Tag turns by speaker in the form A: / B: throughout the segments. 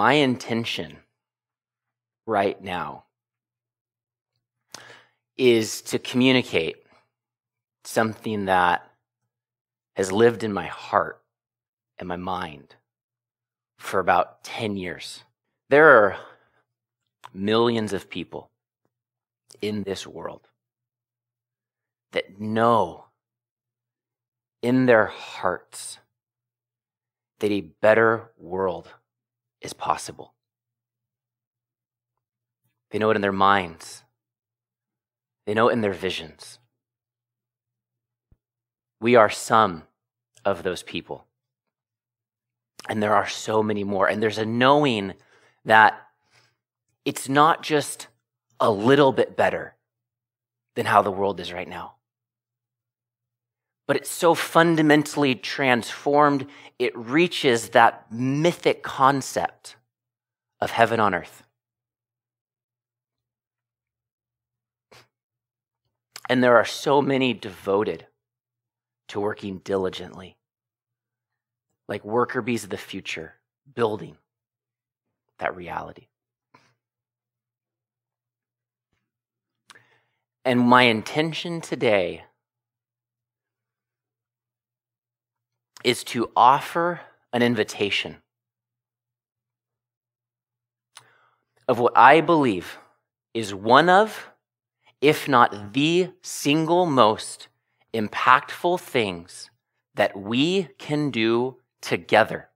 A: my intention right now is to communicate something that has lived in my heart and my mind for about 10 years. There are millions of people in this world that know in their hearts that a better world is possible. They know it in their minds. They know it in their visions. We are some of those people. And there are so many more. And there's a knowing that it's not just a little bit better than how the world is right now, but it's so fundamentally transformed, it reaches that mythic concept of heaven on earth. And there are so many devoted to working diligently, like worker bees of the future, building that reality. And my intention today is to offer an invitation of what I believe is one of, if not the single most impactful things that we can do together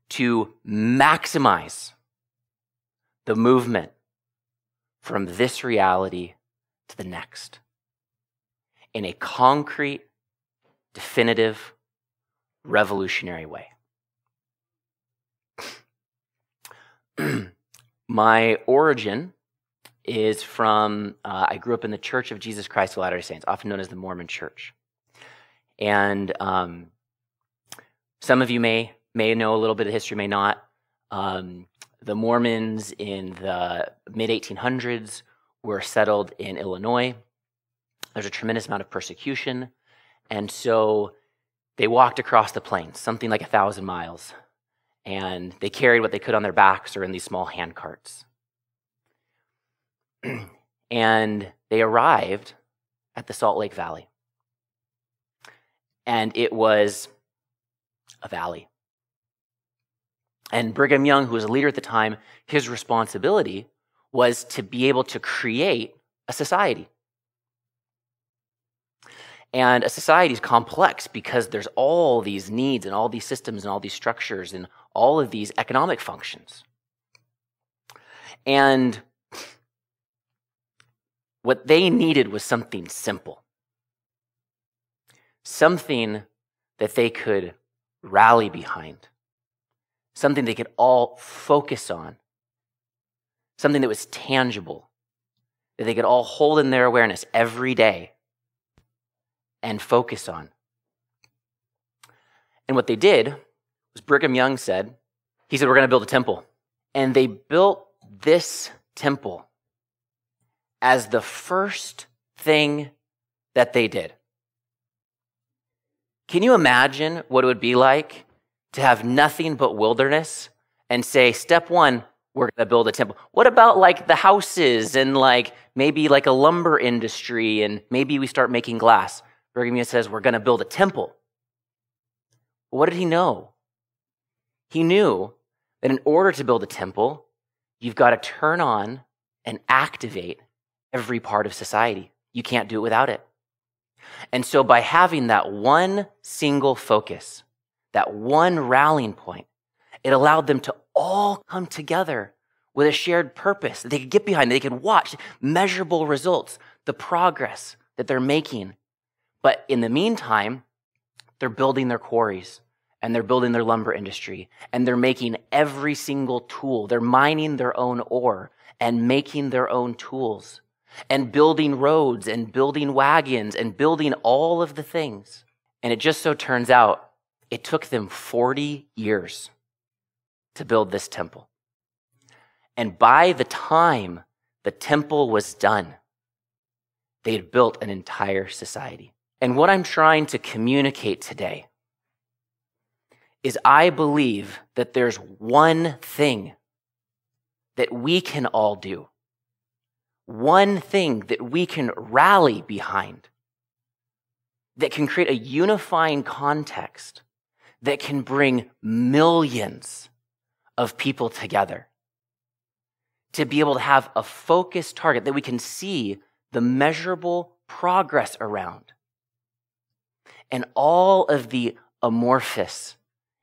A: to maximize the movement from this reality to the next in a concrete, definitive, revolutionary way. My origin is from, I grew up in the Church of Jesus Christ of Latter-day Saints, often known as the Mormon Church. And some of you may know a little bit of history, may not. The Mormons in the mid-1800s were settled in Illinois. There's a tremendous amount of persecution. And so they walked across the plains, something like 1,000 miles. And they carried what they could on their backs or in these small hand carts. And they arrived at the Salt Lake Valley. And it was a valley. And Brigham Young, who was a leader at the time, his responsibility was to be able to create a society. And a society is complex because there's all these needs and all these systems and all these structures and all of these economic functions. And what they needed was something simple. Something that they could rally behind. Something they could all focus on. Something that was tangible. That they could all hold in their awareness every day and focus on. And what they did was Brigham Young said, he said, we're going to build a temple. And they built this temple as the first thing that they did. Can you imagine what it would be like to have nothing but wilderness and say, step one, we're going to build a temple? What about like the houses and like maybe like a lumber industry and maybe we start making glass? Brigham Young says, we're going to build a temple. What did he know? He knew that in order to build a temple, you've got to turn on and activate every part of society. You can't do it without it. And so by having that one single focus, that one rallying point, it allowed them to all come together with a shared purpose that they could get behind, that they could watch measurable results, the progress that they're making. But in the meantime, they're building their quarries and they're building their lumber industry and they're making every single tool. They're mining their own ore and making their own tools and building roads and building wagons and building all of the things. And it just so turns out it took them 40 years to build this temple. And by the time the temple was done, they had built an entire society. And what I'm trying to communicate today is I believe that there's one thing that we can all do, one thing that we can rally behind, that can create a unifying context that can bring millions of people together, to be able to have a focused target that we can see the measurable progress around. And all of the amorphous,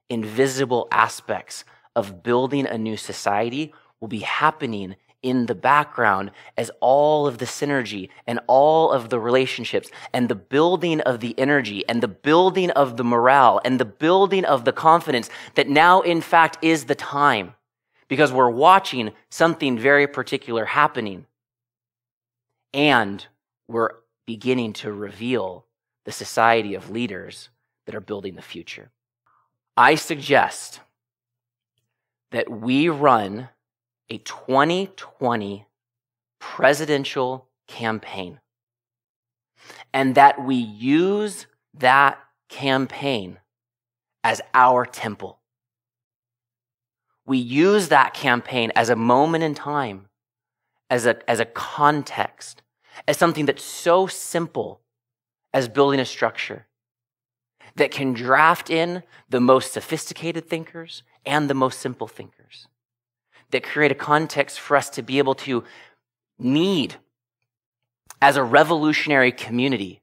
A: invisible aspects of building a new society will be happening in the background as all of the synergy and all of the relationships and the building of the energy and the building of the morale and the building of the confidence that now, in fact, is the time, because we're watching something very particular happening and we're beginning to reveal the society of leaders that are building the future. I suggest that we run a 2020 presidential campaign and that we use that campaign as our temple. We use that campaign as a moment in time, as a context, as something that's so simple as building a structure that can draft in the most sophisticated thinkers and the most simple thinkers, that create a context for us to be able to need, as a revolutionary community,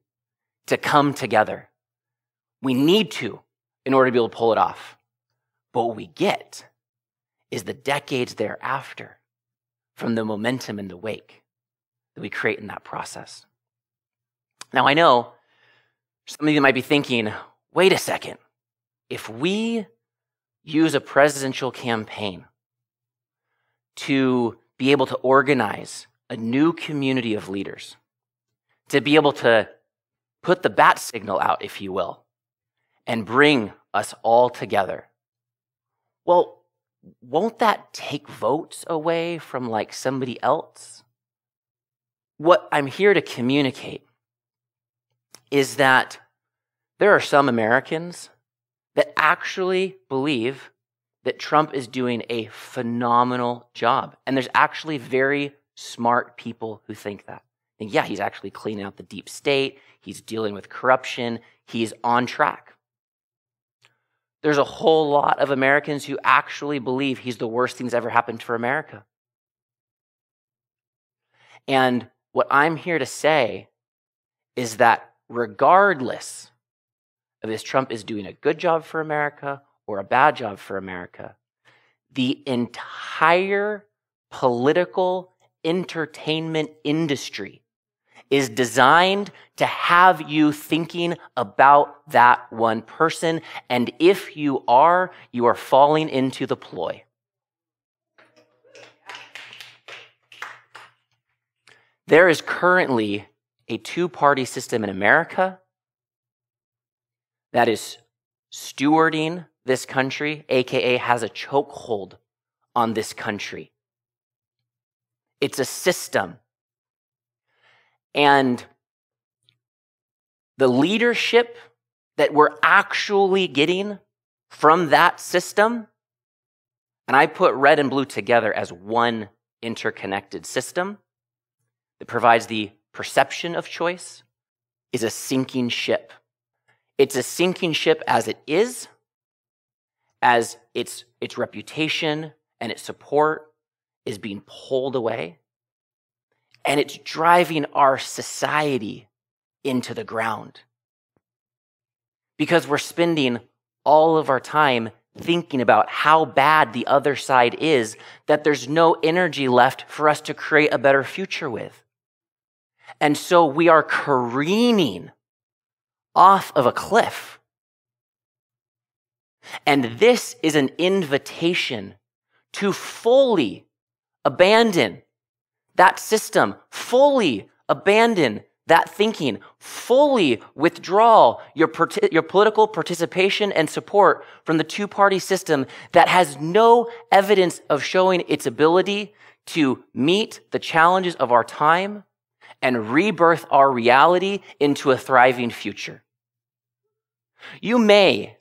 A: to come together. We need to in order to be able to pull it off. But what we get is the decades thereafter from the momentum in the wake that we create in that process. Now, I know some of you might be thinking, wait a second, if we use a presidential campaign to be able to organize a new community of leaders, to be able to put the bat signal out, if you will, and bring us all together, well, won't that take votes away from like somebody else? What I'm here to communicate is that there are some Americans that actually believe that Trump is doing a phenomenal job. And there's actually very smart people who think that. And yeah, he's actually cleaning out the deep state. He's dealing with corruption. He's on track. There's a whole lot of Americans who actually believe he's the worst thing that's ever happened for America. And what I'm here to say is that regardless of if Trump is doing a good job for America or a bad job for America, the entire political entertainment industry is designed to have you thinking about that one person. And if you are falling into the ploy. There is currently a two-party system in America that is stewarding this country, aka has a chokehold on this country. It's a system. And the leadership that we're actually getting from that system, and I put red and blue together as one interconnected system that provides the perception of choice, is a sinking ship. It's a sinking ship as it is, as its reputation and its support is being pulled away. And it's driving our society into the ground. Because we're spending all of our time thinking about how bad the other side is, that there's no energy left for us to create a better future with. And so we are careening off of a cliff. And this is an invitation to fully abandon that system, fully abandon that thinking, fully withdraw your political participation and support from the two-party system that has no evidence of showing its ability to meet the challenges of our time and rebirth our reality into a thriving future. You may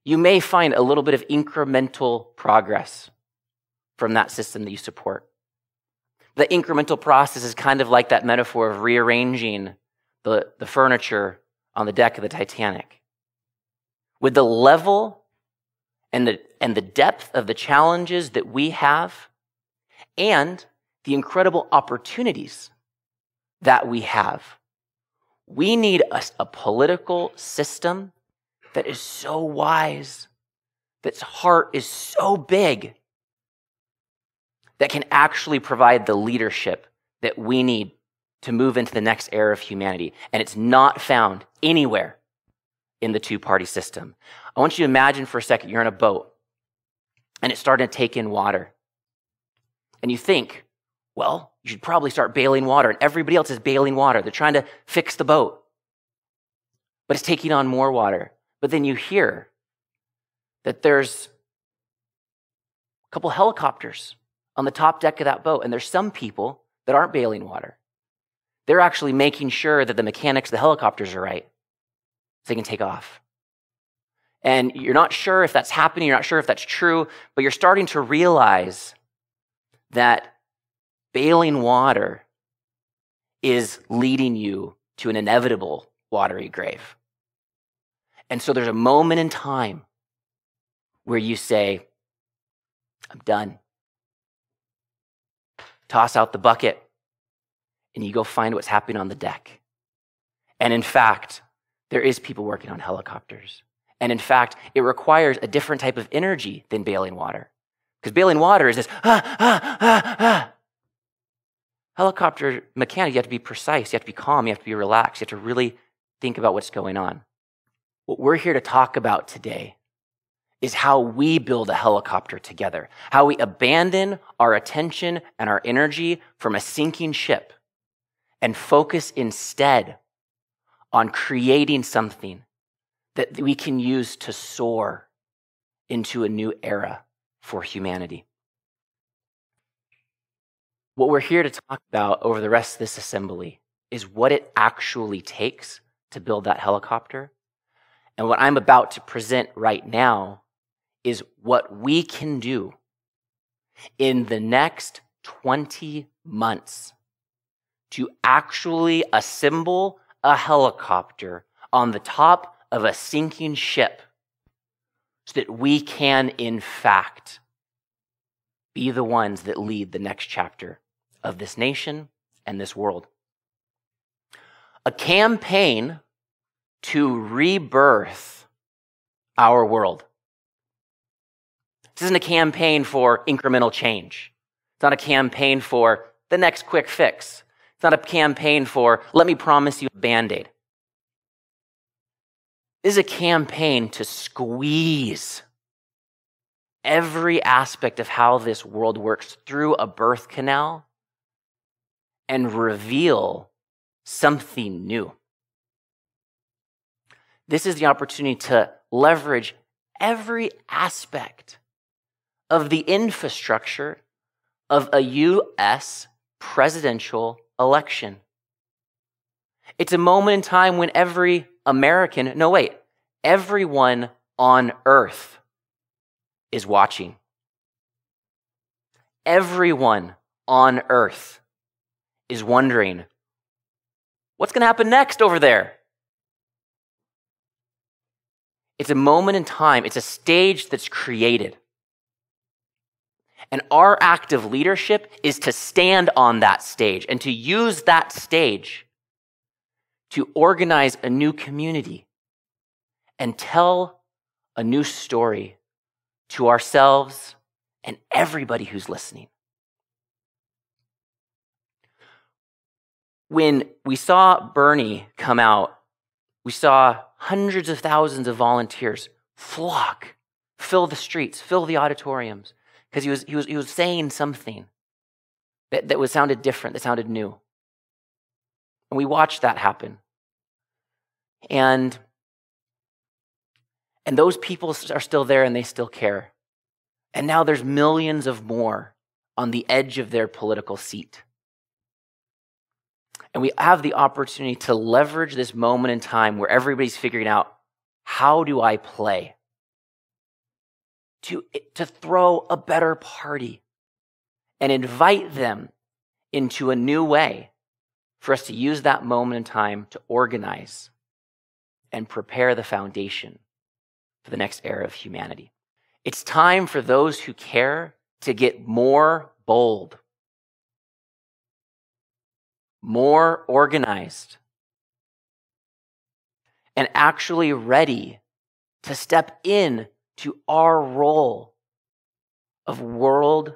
A: you may find a little bit of incremental progress from that system that you support. The incremental process is kind of like that metaphor of rearranging the furniture on the deck of the Titanic. With the level and the depth of the challenges that we have and the incredible opportunities that we have, we need a political system that is so wise, that its heart is so big, that can actually provide the leadership that we need to move into the next era of humanity. And it's not found anywhere in the two-party system. I want you to imagine for a second you're in a boat and it's starting to take in water. And you think, well, you should probably start bailing water. And everybody else is bailing water. They're trying to fix the boat. But it's taking on more water. But then you hear that there's a couple helicopters on the top deck of that boat. And there's some people that aren't bailing water. They're actually making sure that the mechanics of the helicopters are right so they can take off. And you're not sure if that's happening, you're not sure if that's true, but you're starting to realize that bailing water is leading you to an inevitable watery grave. And so there's a moment in time where you say, I'm done. Toss out the bucket, and you go find what's happening on the deck. And in fact, there is people working on helicopters. And in fact, it requires a different type of energy than bailing water. Because bailing water is this, Helicopter mechanic, you have to be precise, you have to be calm, you have to be relaxed, you have to really think about what's going on. What we're here to talk about today is how we build a helicopter together, how we abandon our attention and our energy from a sinking ship and focus instead on creating something that we can use to soar into a new era for humanity. What we're here to talk about over the rest of this assembly is what it actually takes to build that helicopter. And what I'm about to present right now is what we can do in the next 20 months to actually assemble a helicopter on the top of a sinking ship so that we can, in fact, be the ones that lead the next chapter of this nation and this world. A campaign to rebirth our world. This isn't a campaign for incremental change. It's not a campaign for the next quick fix. It's not a campaign for, let me promise you a Band-Aid. This is a campaign to squeeze every aspect of how this world works through a birth canal and reveal something new. This is the opportunity to leverage every aspect of the infrastructure of a U.S. presidential election. It's a moment in time when every American, everyone on earth is watching. Everyone on earth is wondering, what's going to happen next over there? It's a moment in time, it's a stage that's created. And our act of leadership is to stand on that stage and to use that stage to organize a new community and tell a new story to ourselves and everybody who's listening. When we saw Bernie come out, we saw hundreds of thousands of volunteers flock, fill the streets, fill the auditoriums, because he was saying something that sounded different, that sounded new. And we watched that happen. And those people are still there and they still care. And now there's millions of more on the edge of their political seat. And we have the opportunity to leverage this moment in time where everybody's figuring out, how do I play? to throw a better party and invite them into a new way for us to use that moment in time to organize and prepare the foundation for the next era of humanity. It's time for those who care to get more bold, more organized, and actually ready to step in to our role of world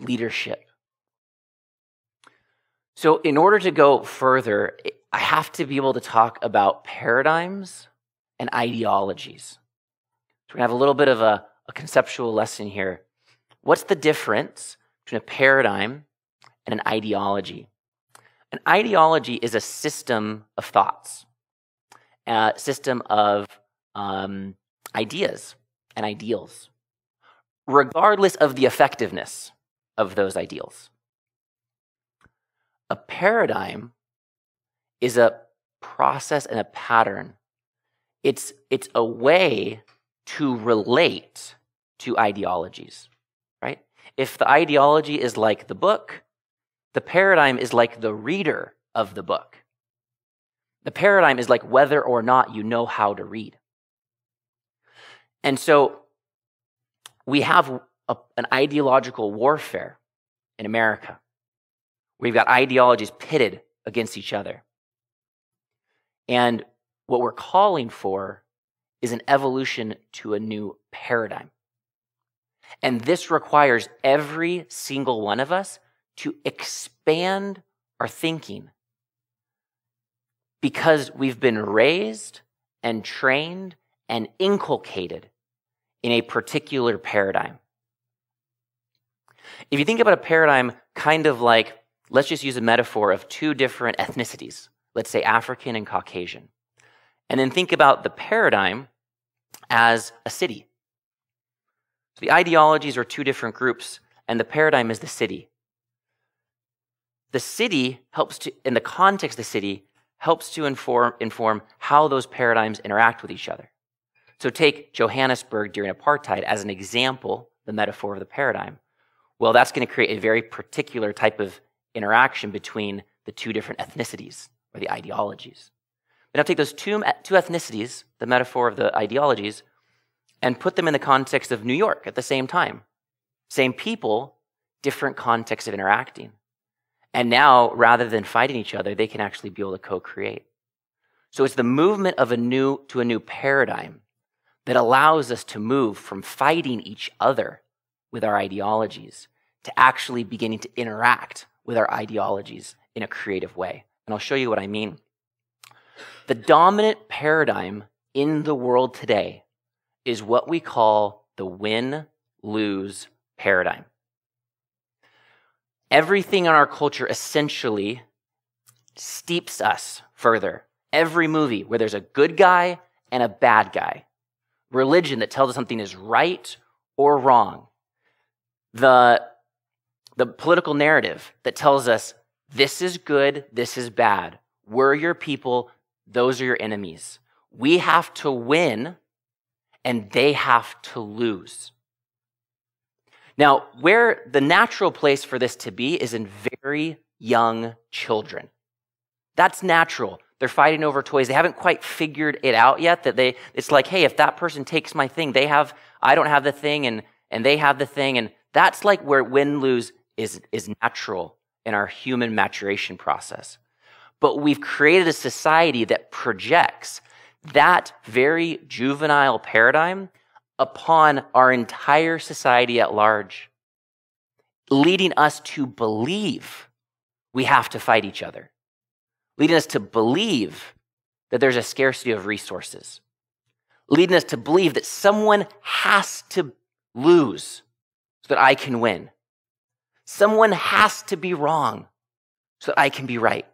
A: leadership. So in order to go further, I have to be able to talk about paradigms and ideologies. So we're going to have a little bit of a conceptual lesson here. What's the difference between a paradigm and an ideology? An ideology is a system of thoughts, a system of ideas and ideals, regardless of the effectiveness of those ideals. A paradigm is a process and a pattern. It's a way to relate to ideologies, right? If the ideology is like the book, the paradigm is like the reader of the book. The paradigm is like whether or not you know how to read. And so we have an ideological warfare in America. We've got ideologies pitted against each other. And what we're calling for is an evolution to a new paradigm. And this requires every single one of us to expand our thinking, because we've been raised and trained and inculcated in a particular paradigm. If you think about a paradigm kind of like, let's just use a metaphor of two different ethnicities, let's say African and Caucasian, and then think about the paradigm as a city. So the ideologies are two different groups, and the paradigm is the city. The city helps to, in the context of the city, helps to inform how those paradigms interact with each other. So take Johannesburg during apartheid as an example, the metaphor of the paradigm. Well, that's going to create a very particular type of interaction between the two different ethnicities or the ideologies. But now take those two ethnicities, the metaphor of the ideologies, and put them in the context of New York at the same time. Same people, different contexts of interacting. And now, rather than fighting each other, they can actually be able to co-create. So it's the movement of a new paradigm that allows us to move from fighting each other with our ideologies to actually beginning to interact with our ideologies in a creative way. And I'll show you what I mean. The dominant paradigm in the world today is what we call the win-lose paradigm. Everything in our culture essentially steeps us further. Every movie where there's a good guy and a bad guy. Religion that tells us something is right or wrong. The political narrative that tells us this is good, this is bad. We're your people, those are your enemies. We have to win and they have to lose. Now, where the natural place for this to be is in very young children. That's natural. They're fighting over toys. They haven't quite figured it out yet. It's like, hey, if that person takes my thing, I don't have the thing, and they have the thing. And that's like where win-lose is natural in our human maturation process. But we've created a society that projects that very juvenile paradigm upon our entire society at large, leading us to believe we have to fight each other, leading us to believe that there's a scarcity of resources, leading us to believe that someone has to lose so that I can win. Someone has to be wrong so that I can be right.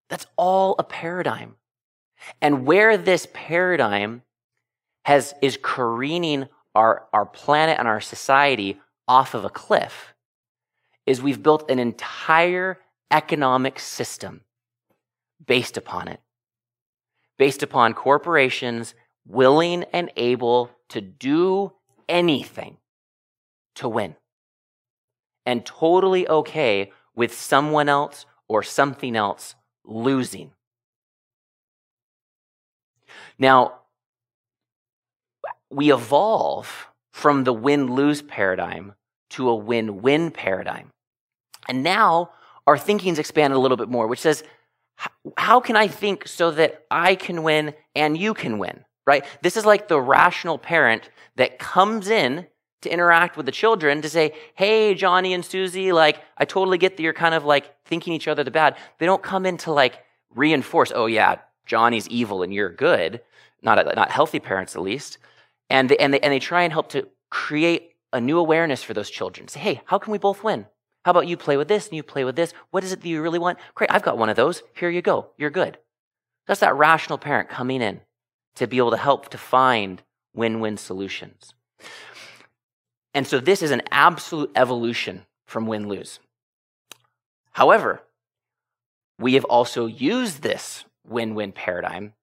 A: That's all a paradigm. And where this paradigm is careening our planet and our society off of a cliff is we've built an entire economic system based upon it, based upon corporations willing and able to do anything to win, and totally okay with someone else or something else losing. Now, we evolve from the win-lose paradigm to a win-win paradigm. And now our thinking's expanded a little bit more, which says, how can I think so that I can win and you can win, right? This is like the rational parent that comes in to interact with the children to say, hey, Johnny and Susie, like, I totally get that you're kind of like thinking each other the bad. They don't come in to like reinforce, oh yeah, Johnny's evil and you're good. Not healthy parents, at least. And they try and help to create a new awareness for those children. Say, hey, how can we both win? How about you play with this and you play with this? What is it that you really want? Great, I've got one of those. Here you go. You're good. That's that rational parent coming in to be able to help to find win-win solutions. And so this is an absolute evolution from win-lose. However, we have also used this win-win paradigm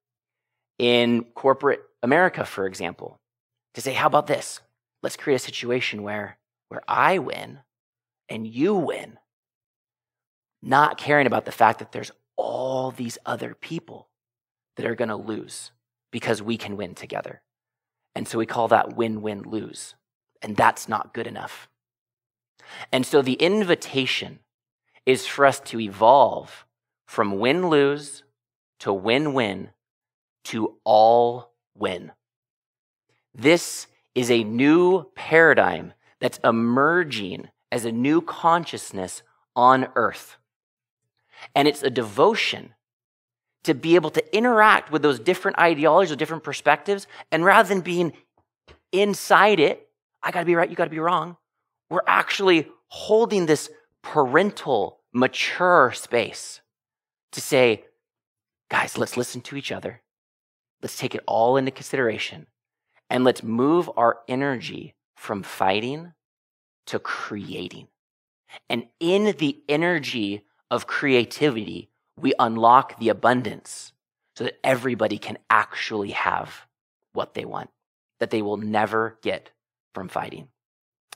A: in corporate America, for example, to say, how about this? Let's create a situation where I win and you win, not caring about the fact that there's all these other people that are going to lose because we can win together. And so we call that win-win-lose, and that's not good enough. And so the invitation is for us to evolve from win-lose to win-win to all win. This is a new paradigm that's emerging as a new consciousness on earth. And it's a devotion to be able to interact with those different ideologies or different perspectives, and rather than being inside it, I gotta be right, you gotta be wrong, we're actually holding this parental, mature space to say, guys, let's listen to each other. Let's take it all into consideration, and let's move our energy from fighting to creating. And in the energy of creativity, we unlock the abundance so that everybody can actually have what they want, that they will never get from fighting.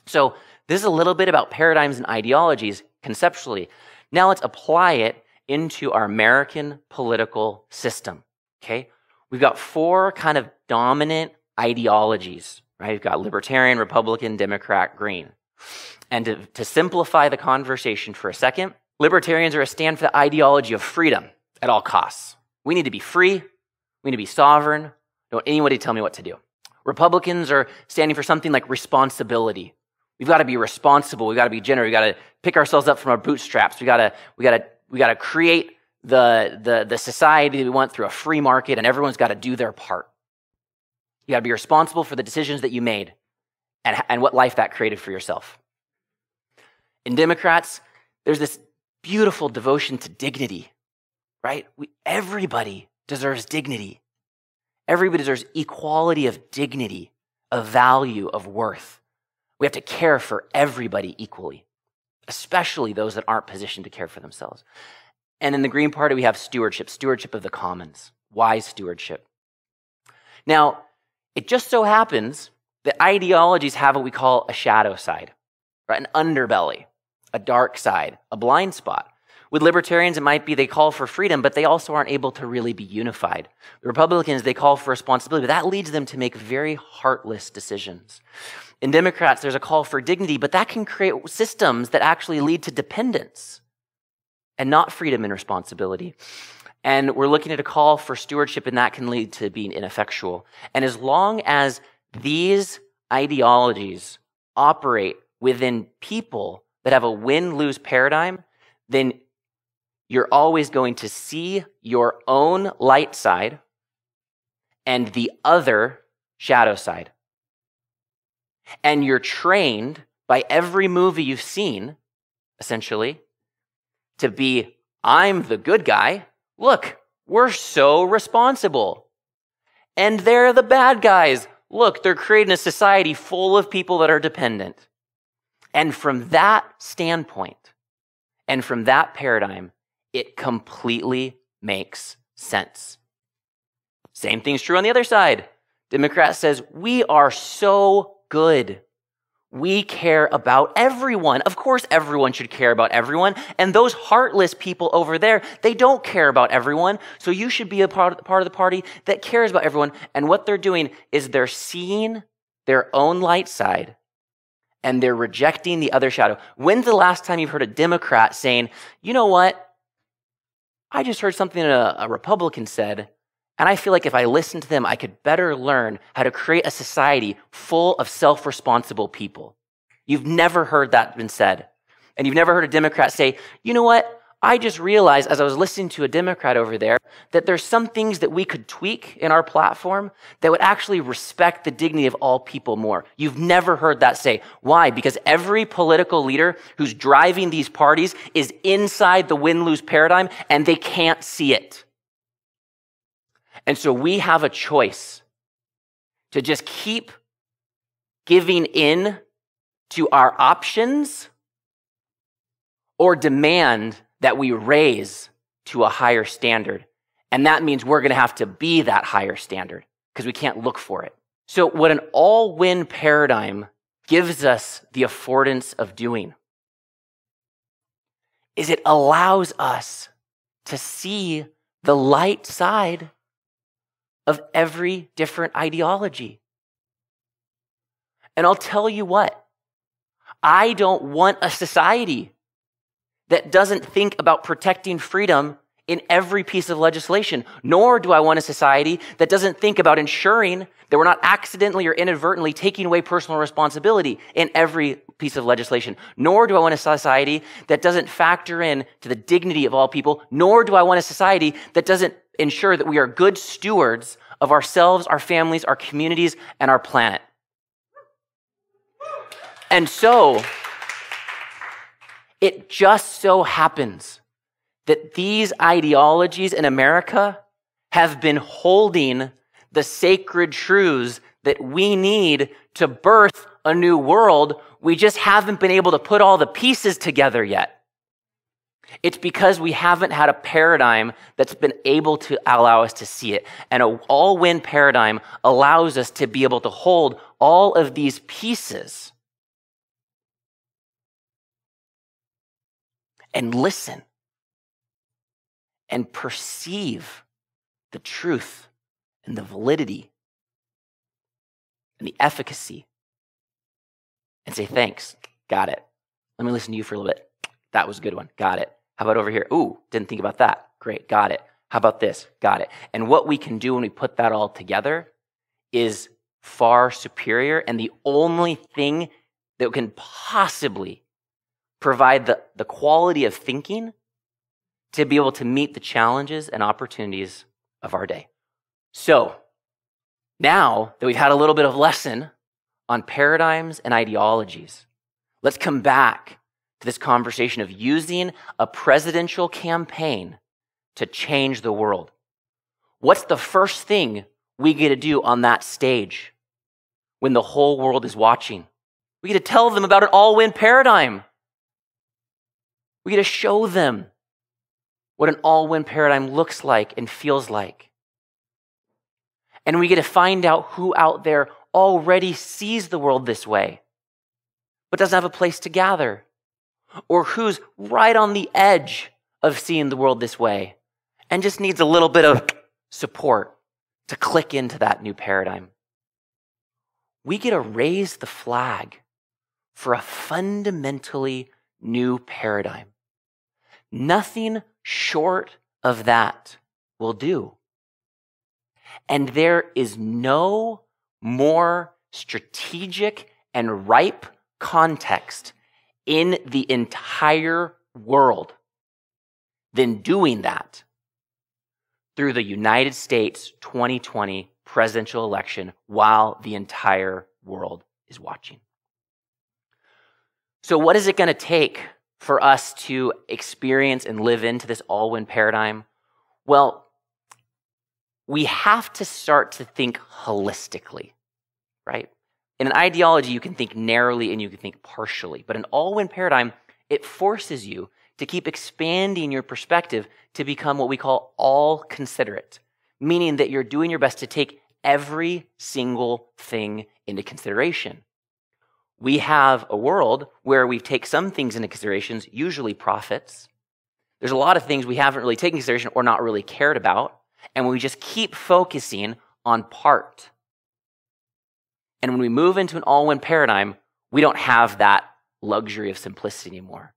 A: So this is a little bit about paradigms and ideologies conceptually. Now let's apply it into our American political system, okay? We've got four kind of dominant ideologies, right? We've got libertarian, Republican, Democrat, Green. And to simplify the conversation for a second, libertarians are a stand for the ideology of freedom at all costs. We need to be free. We need to be sovereign. Don't want anybody tell me what to do. Republicans are standing for something like responsibility. We've got to be responsible. We've got to be generous. We've got to pick ourselves up from our bootstraps. We got to create the society that we want through a free market, and everyone's got to do their part. You got to be responsible for the decisions that you made and what life that created for yourself. In Democrats, there's this beautiful devotion to dignity, right? Everybody deserves dignity. Everybody deserves equality of dignity, of value, of worth. We have to care for everybody equally, especially those that aren't positioned to care for themselves. And in the Green Party, we have stewardship of the commons, wise stewardship. Now, it just so happens that ideologies have what we call a shadow side, right? An underbelly, a dark side, a blind spot. With libertarians, it might be they call for freedom, but they also aren't able to really be unified. The Republicans, they call for responsibility, but that leads them to make very heartless decisions. In Democrats, there's a call for dignity, but that can create systems that actually lead to dependence and not freedom and responsibility. And we're looking at a call for stewardship, and that can lead to being ineffectual. And as long as these ideologies operate within people that have a win-lose paradigm, then you're always going to see your own light side and the other shadow side. And you're trained by every movie you've seen, essentially, to be, I'm the good guy. Look, we're so responsible. And they're the bad guys. Look, they're creating a society full of people that are dependent. And from that standpoint, and from that paradigm, it completely makes sense. Same thing's true on the other side. Democrat says, we are so good. We care about everyone. Of course, everyone should care about everyone. And those heartless people over there, they don't care about everyone. So you should be a part of the party that cares about everyone. And what they're doing is they're seeing their own light side and they're rejecting the other shadow. When's the last time you've heard a Democrat saying, you know what? I just heard something a Republican said, and I feel like if I listened to them, I could better learn how to create a society full of self-responsible people. You've never heard that been said. And you've never heard a Democrat say, you know what? I just realized as I was listening to a Democrat over there that there's some things that we could tweak in our platform that would actually respect the dignity of all people more. You've never heard that say. Why? Because every political leader who's driving these parties is inside the win-lose paradigm and they can't see it. And so we have a choice to just keep giving in to our options or demand that we raise to a higher standard. And that means we're going to have to be that higher standard because we can't look for it. So what an all-win paradigm gives us the affordance of doing is it allows us to see the light side of every different ideology. And I'll tell you what, I don't want a society that doesn't think about protecting freedom in every piece of legislation, nor do I want a society that doesn't think about ensuring that we're not accidentally or inadvertently taking away personal responsibility in every piece of legislation, nor do I want a society that doesn't factor in to the dignity of all people, nor do I want a society that doesn't ensure that we are good stewards of ourselves, our families, our communities, and our planet. And so, it just so happens that these ideologies in America have been holding the sacred truths that we need to birth a new world. We just haven't been able to put all the pieces together yet. It's because we haven't had a paradigm that's been able to allow us to see it. And an all-win paradigm allows us to be able to hold all of these pieces and listen and perceive the truth and the validity and the efficacy and say, thanks, got it. Let me listen to you for a little bit. That was a good one, got it. How about over here? Ooh, didn't think about that. Great, got it. How about this? Got it. And what we can do when we put that all together is far superior, and the only thing that can possibly provide the quality of thinking to be able to meet the challenges and opportunities of our day. So, now that we've had a little bit of lesson on paradigms and ideologies, let's come back to this conversation of using a presidential campaign to change the world. What's the first thing we get to do on that stage when the whole world is watching? We get to tell them about an all-win paradigm. We get to show them what an all-win paradigm looks like and feels like. And we get to find out who out there already sees the world this way, but doesn't have a place to gather, or who's right on the edge of seeing the world this way and just needs a little bit of support to click into that new paradigm. We get to raise the flag for a fundamentally new paradigm. Nothing short of that will do. And there is no more strategic and ripe context in the entire world than doing that through the United States 2020 presidential election while the entire world is watching. So what is it going to take for us to experience and live into this all-win paradigm? Well, we have to start to think holistically, right? In an ideology, you can think narrowly and you can think partially. But an all-win paradigm, it forces you to keep expanding your perspective to become what we call all-considerate, meaning that you're doing your best to take every single thing into consideration. we have a world where we take some things into consideration, usually profits. There's a lot of things we haven't really taken into consideration or not really cared about, and we just keep focusing on part. And when we move into an all-win paradigm, we don't have that luxury of simplicity anymore.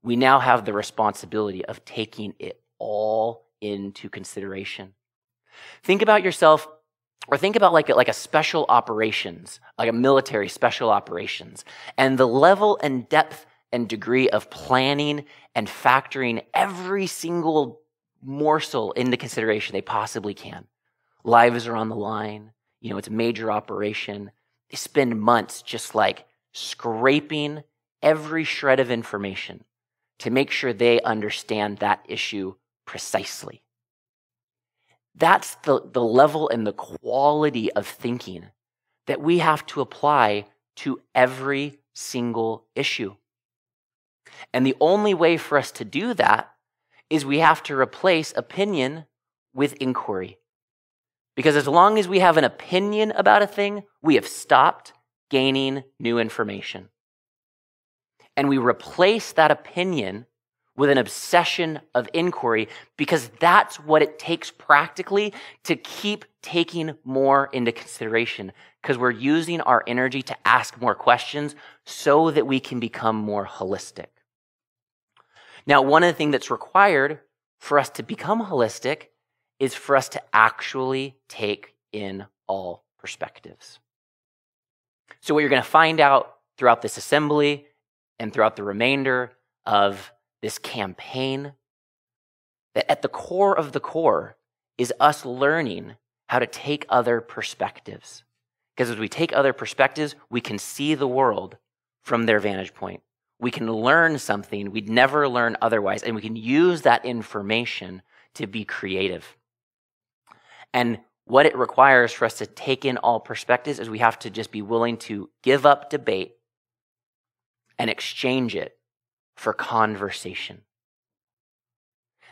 A: We now have the responsibility of taking it all into consideration. Think about yourself, or think about like a special operations, like a military special operations, and the level and depth and degree of planning and factoring every single morsel into consideration they possibly can. Lives are on the line. It's a major operation. They spend months just like scraping every shred of information to make sure they understand that issue precisely. That's the level and the quality of thinking that we have to apply to every single issue. And the only way for us to do that is we have to replace opinion with inquiry. Because as long as we have an opinion about a thing, we have stopped gaining new information. And we replace that opinion with an obsession of inquiry, because that's what it takes practically to keep taking more into consideration, because we're using our energy to ask more questions so that we can become more holistic. Now, one of the things that's required for us to become holistic is for us to actually take in all perspectives. So what you're going to find out throughout this assembly and throughout the remainder of this campaign, that at the core of the core is us learning how to take other perspectives. Because as we take other perspectives, we can see the world from their vantage point. We can learn something we'd never learn otherwise, and we can use that information to be creative. And what it requires for us to take in all perspectives is we have to just be willing to give up debate and exchange it for conversation.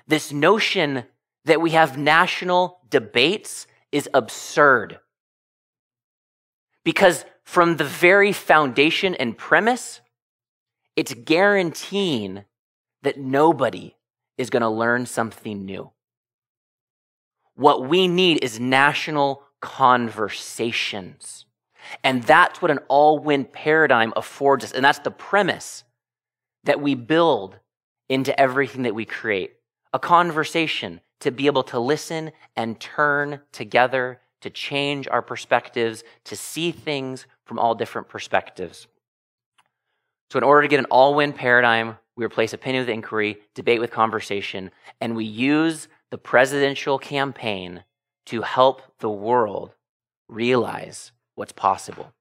A: This notion that we have national debates is absurd. Because from the very foundation and premise, it's guaranteeing that nobody is going to learn something new. What we need is national conversations. And that's what an all-win paradigm affords us. And that's the premise that we build into everything that we create. A conversation to be able to listen and turn together, to change our perspectives, to see things from all different perspectives. So in order to get an all-win paradigm, we replace opinion with inquiry, debate with conversation, and we use the presidential campaign to help the world realize what's possible.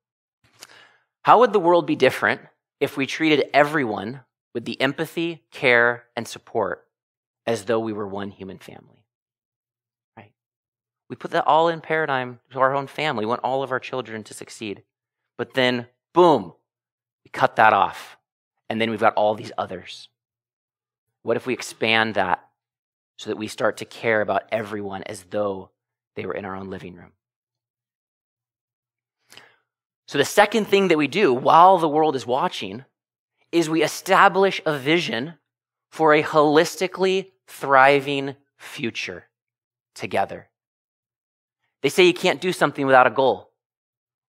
A: How would the world be different if we treated everyone with the empathy, care, and support as though we were one human family? Right? We put that all in paradigm to our own family. We want all of our children to succeed. But then, boom, we cut that off. And then we've got all these others. What if we expand that so that we start to care about everyone as though they were in our own living room? So the second thing that we do while the world is watching is we establish a vision for a holistically thriving future together. They say you can't do something without a goal.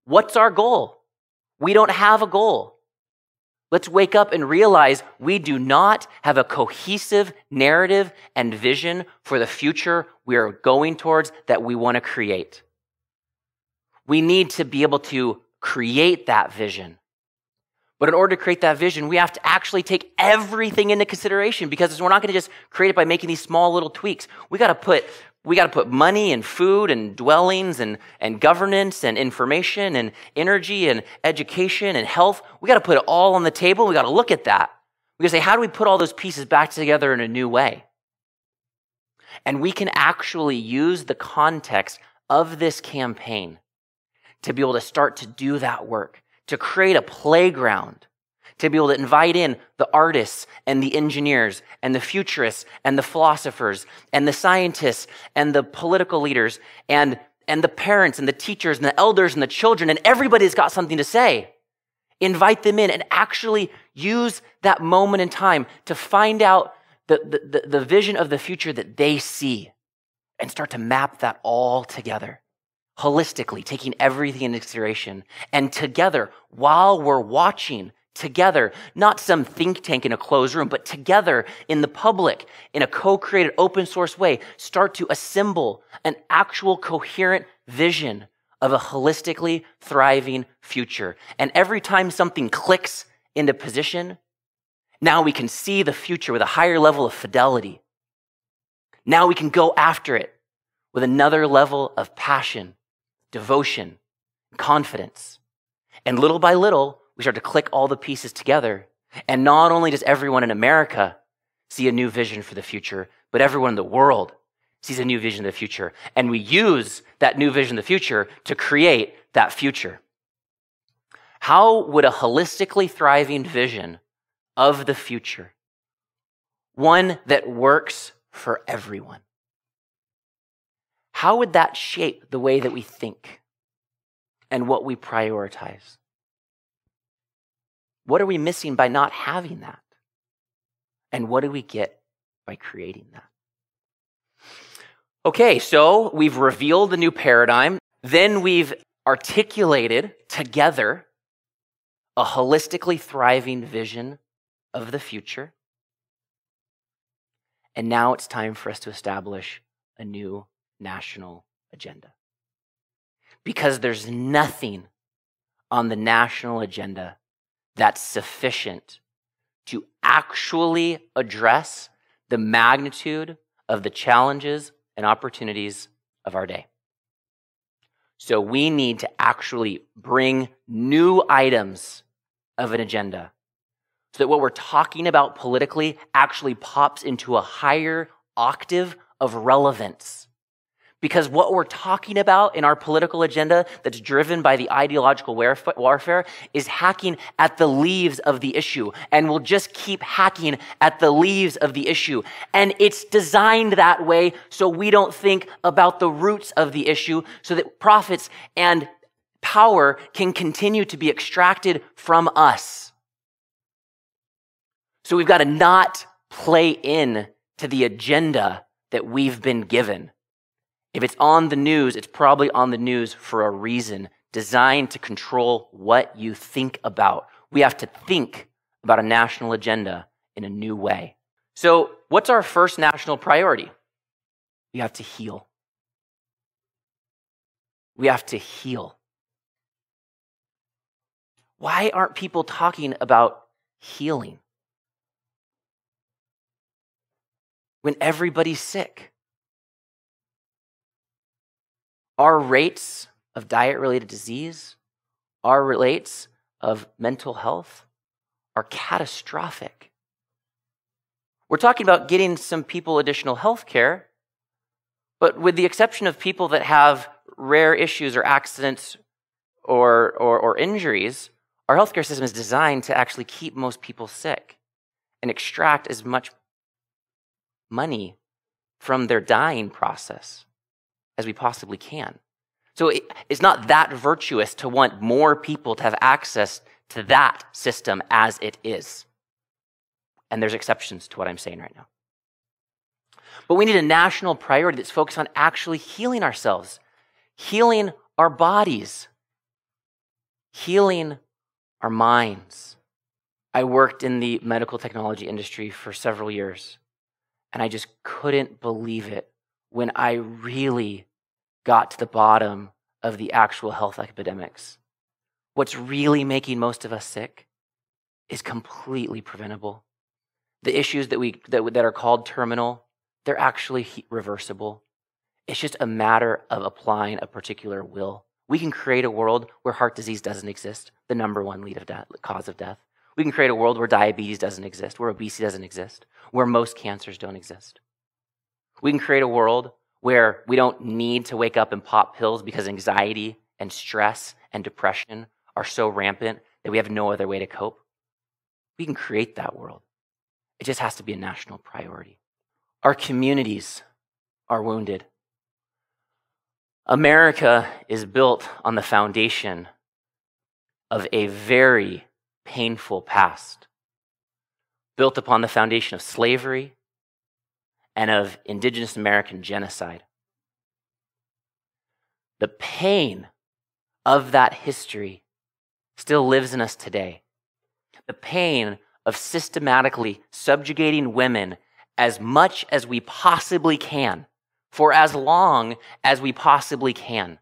A: What's our goal? We don't have a goal. Let's wake up and realize we do not have a cohesive narrative and vision for the future we are going towards that we want to create. We need to be able to create that vision. But in order to create that vision, we have to actually take everything into consideration, because we're not going to just create it by making these small little tweaks. We got to put money and food and dwellings and governance and information and energy and education and health. We got to put it all on the table. We got to look at that. We got to say, how do we put all those pieces back together in a new way? And we can actually use the context of this campaign to be able to start to do that work, to create a playground, to be able to invite in the artists and the engineers and the futurists and the philosophers and the scientists and the political leaders and the parents and the teachers and the elders and the children, and everybody's got something to say. Invite them in and actually use that moment in time to find out the vision of the future that they see and start to map that all together, holistically, taking everything into consideration. And together, while we're watching, together, not some think tank in a closed room, but together in the public, in a co-created open source way, start to assemble an actual coherent vision of a holistically thriving future. And every time something clicks into position, now we can see the future with a higher level of fidelity. Now we can go after it with another level of passion, devotion, confidence. And little by little, we start to click all the pieces together. And not only does everyone in America see a new vision for the future, but everyone in the world sees a new vision of the future. And we use that new vision of the future to create that future. How would a holistically thriving vision of the future, one that works for everyone, how would that shape the way that we think and what we prioritize? What are we missing by not having that? And what do we get by creating that? Okay, so we've revealed the new paradigm. Then we've articulated together a holistically thriving vision of the future. And now it's time for us to establish a new national agenda. Because there's nothing on the national agenda that's sufficient to actually address the magnitude of the challenges and opportunities of our day. So we need to actually bring new items of an agenda so that what we're talking about politically actually pops into a higher octave of relevance. Because what we're talking about in our political agenda that's driven by the ideological warfare is hacking at the leaves of the issue, and will just keep hacking at the leaves of the issue. And it's designed that way so we don't think about the roots of the issue, so that profits and power can continue to be extracted from us. So we've got to not play in to the agenda that we've been given. If it's on the news, it's probably on the news for a reason, designed to control what you think about. We have to think about a national agenda in a new way. So what's our first national priority? We have to heal. We have to heal. Why aren't people talking about healing when everybody's sick? Our rates of diet-related disease, our rates of mental health are catastrophic. We're talking about getting some people additional health care, but with the exception of people that have rare issues or accidents or injuries, our healthcare system is designed to actually keep most people sick and extract as much money from their dying process as we possibly can. So it's not that virtuous to want more people to have access to that system as it is. And there's exceptions to what I'm saying right now. But we need a national priority that's focused on actually healing ourselves, healing our bodies, healing our minds. I worked in the medical technology industry for several years, and I just couldn't believe it when I really got to the bottom of the actual health epidemics. What's really making most of us sick is completely preventable. The issues that are called terminal, they're actually reversible. It's just a matter of applying a particular will. We can create a world where heart disease doesn't exist, the number one cause of death. We can create a world where diabetes doesn't exist, where obesity doesn't exist, where most cancers don't exist. We can create a world where we don't need to wake up and pop pills because anxiety and stress and depression are so rampant that we have no other way to cope. We can create that world. It just has to be a national priority. Our communities are wounded. America is built on the foundation of a very painful past, built upon the foundation of slavery and of indigenous American genocide. The pain of that history still lives in us today. The pain of systematically subjugating women as much as we possibly can, for as long as we possibly can,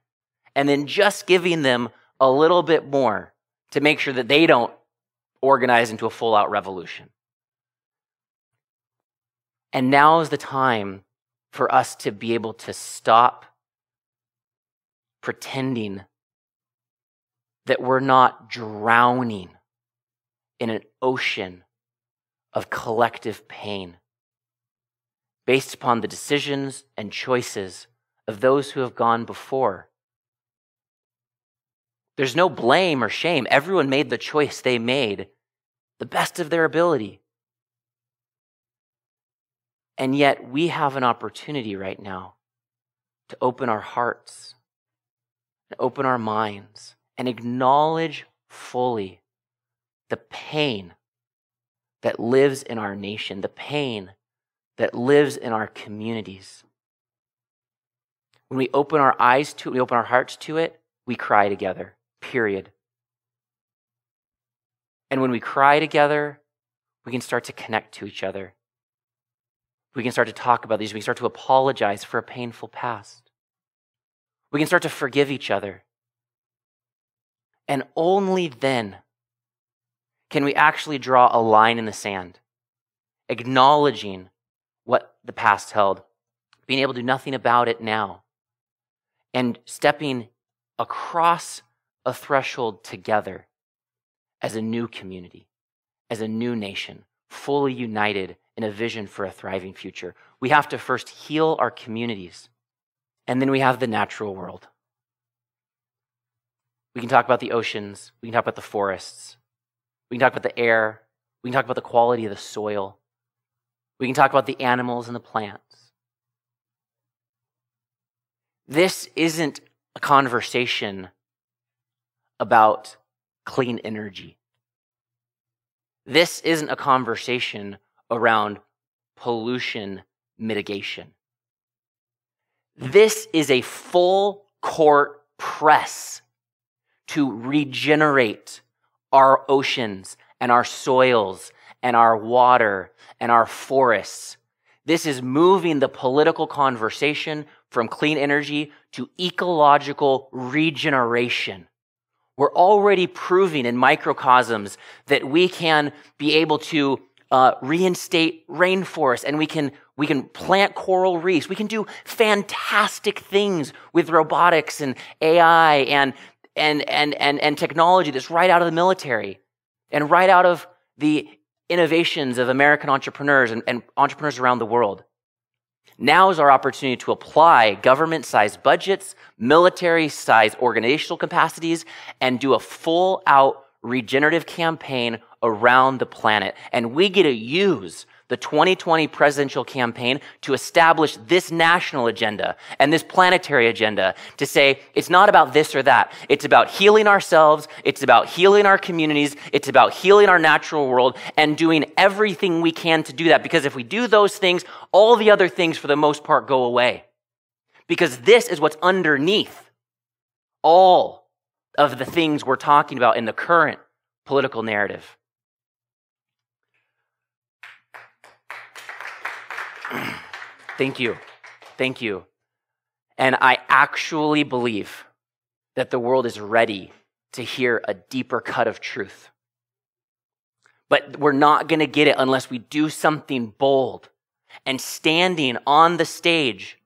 A: and then just giving them a little bit more to make sure that they don't organize into a full-out revolution. And now is the time for us to be able to stop pretending that we're not drowning in an ocean of collective pain based upon the decisions and choices of those who have gone before. There's no blame or shame. Everyone made the choice they made, the best of their ability. And yet we have an opportunity right now to open our hearts, and open our minds, and acknowledge fully the pain that lives in our nation, the pain that lives in our communities. When we open our eyes to it, we open our hearts to it, we cry together, period. And when we cry together, we can start to connect to each other. We can start to talk about these. We can start to apologize for a painful past. We can start to forgive each other. And only then can we actually draw a line in the sand, acknowledging what the past held, being able to do nothing about it now, and stepping across a threshold together as a new community, as a new nation, fully united in a vision for a thriving future. We have to first heal our communities, and then we have the natural world. We can talk about the oceans, we can talk about the forests, we can talk about the air, we can talk about the quality of the soil, we can talk about the animals and the plants. This isn't a conversation about clean energy. This isn't a conversation around pollution mitigation. This is a full court press to regenerate our oceans and our soils and our water and our forests. This is moving the political conversation from clean energy to ecological regeneration. We're already proving in microcosms that we can be able to reinstate rainforests, and we can plant coral reefs. We can do fantastic things with robotics and AI and technology that's right out of the military and right out of the innovations of American entrepreneurs and entrepreneurs around the world. Now is our opportunity to apply government-sized budgets, military-sized organizational capacities, and do a full-out regenerative campaign around the planet. And we get to use the 2020 presidential campaign to establish this national agenda and this planetary agenda to say it's not about this or that. It's about healing ourselves. It's about healing our communities. It's about healing our natural world and doing everything we can to do that. Because if we do those things, all the other things for the most part go away. Because this is what's underneath all of the things we're talking about in the current political narrative. Thank you. Thank you. And I actually believe that the world is ready to hear a deeper cut of truth. But we're not going to get it unless we do something bold and standing on the stage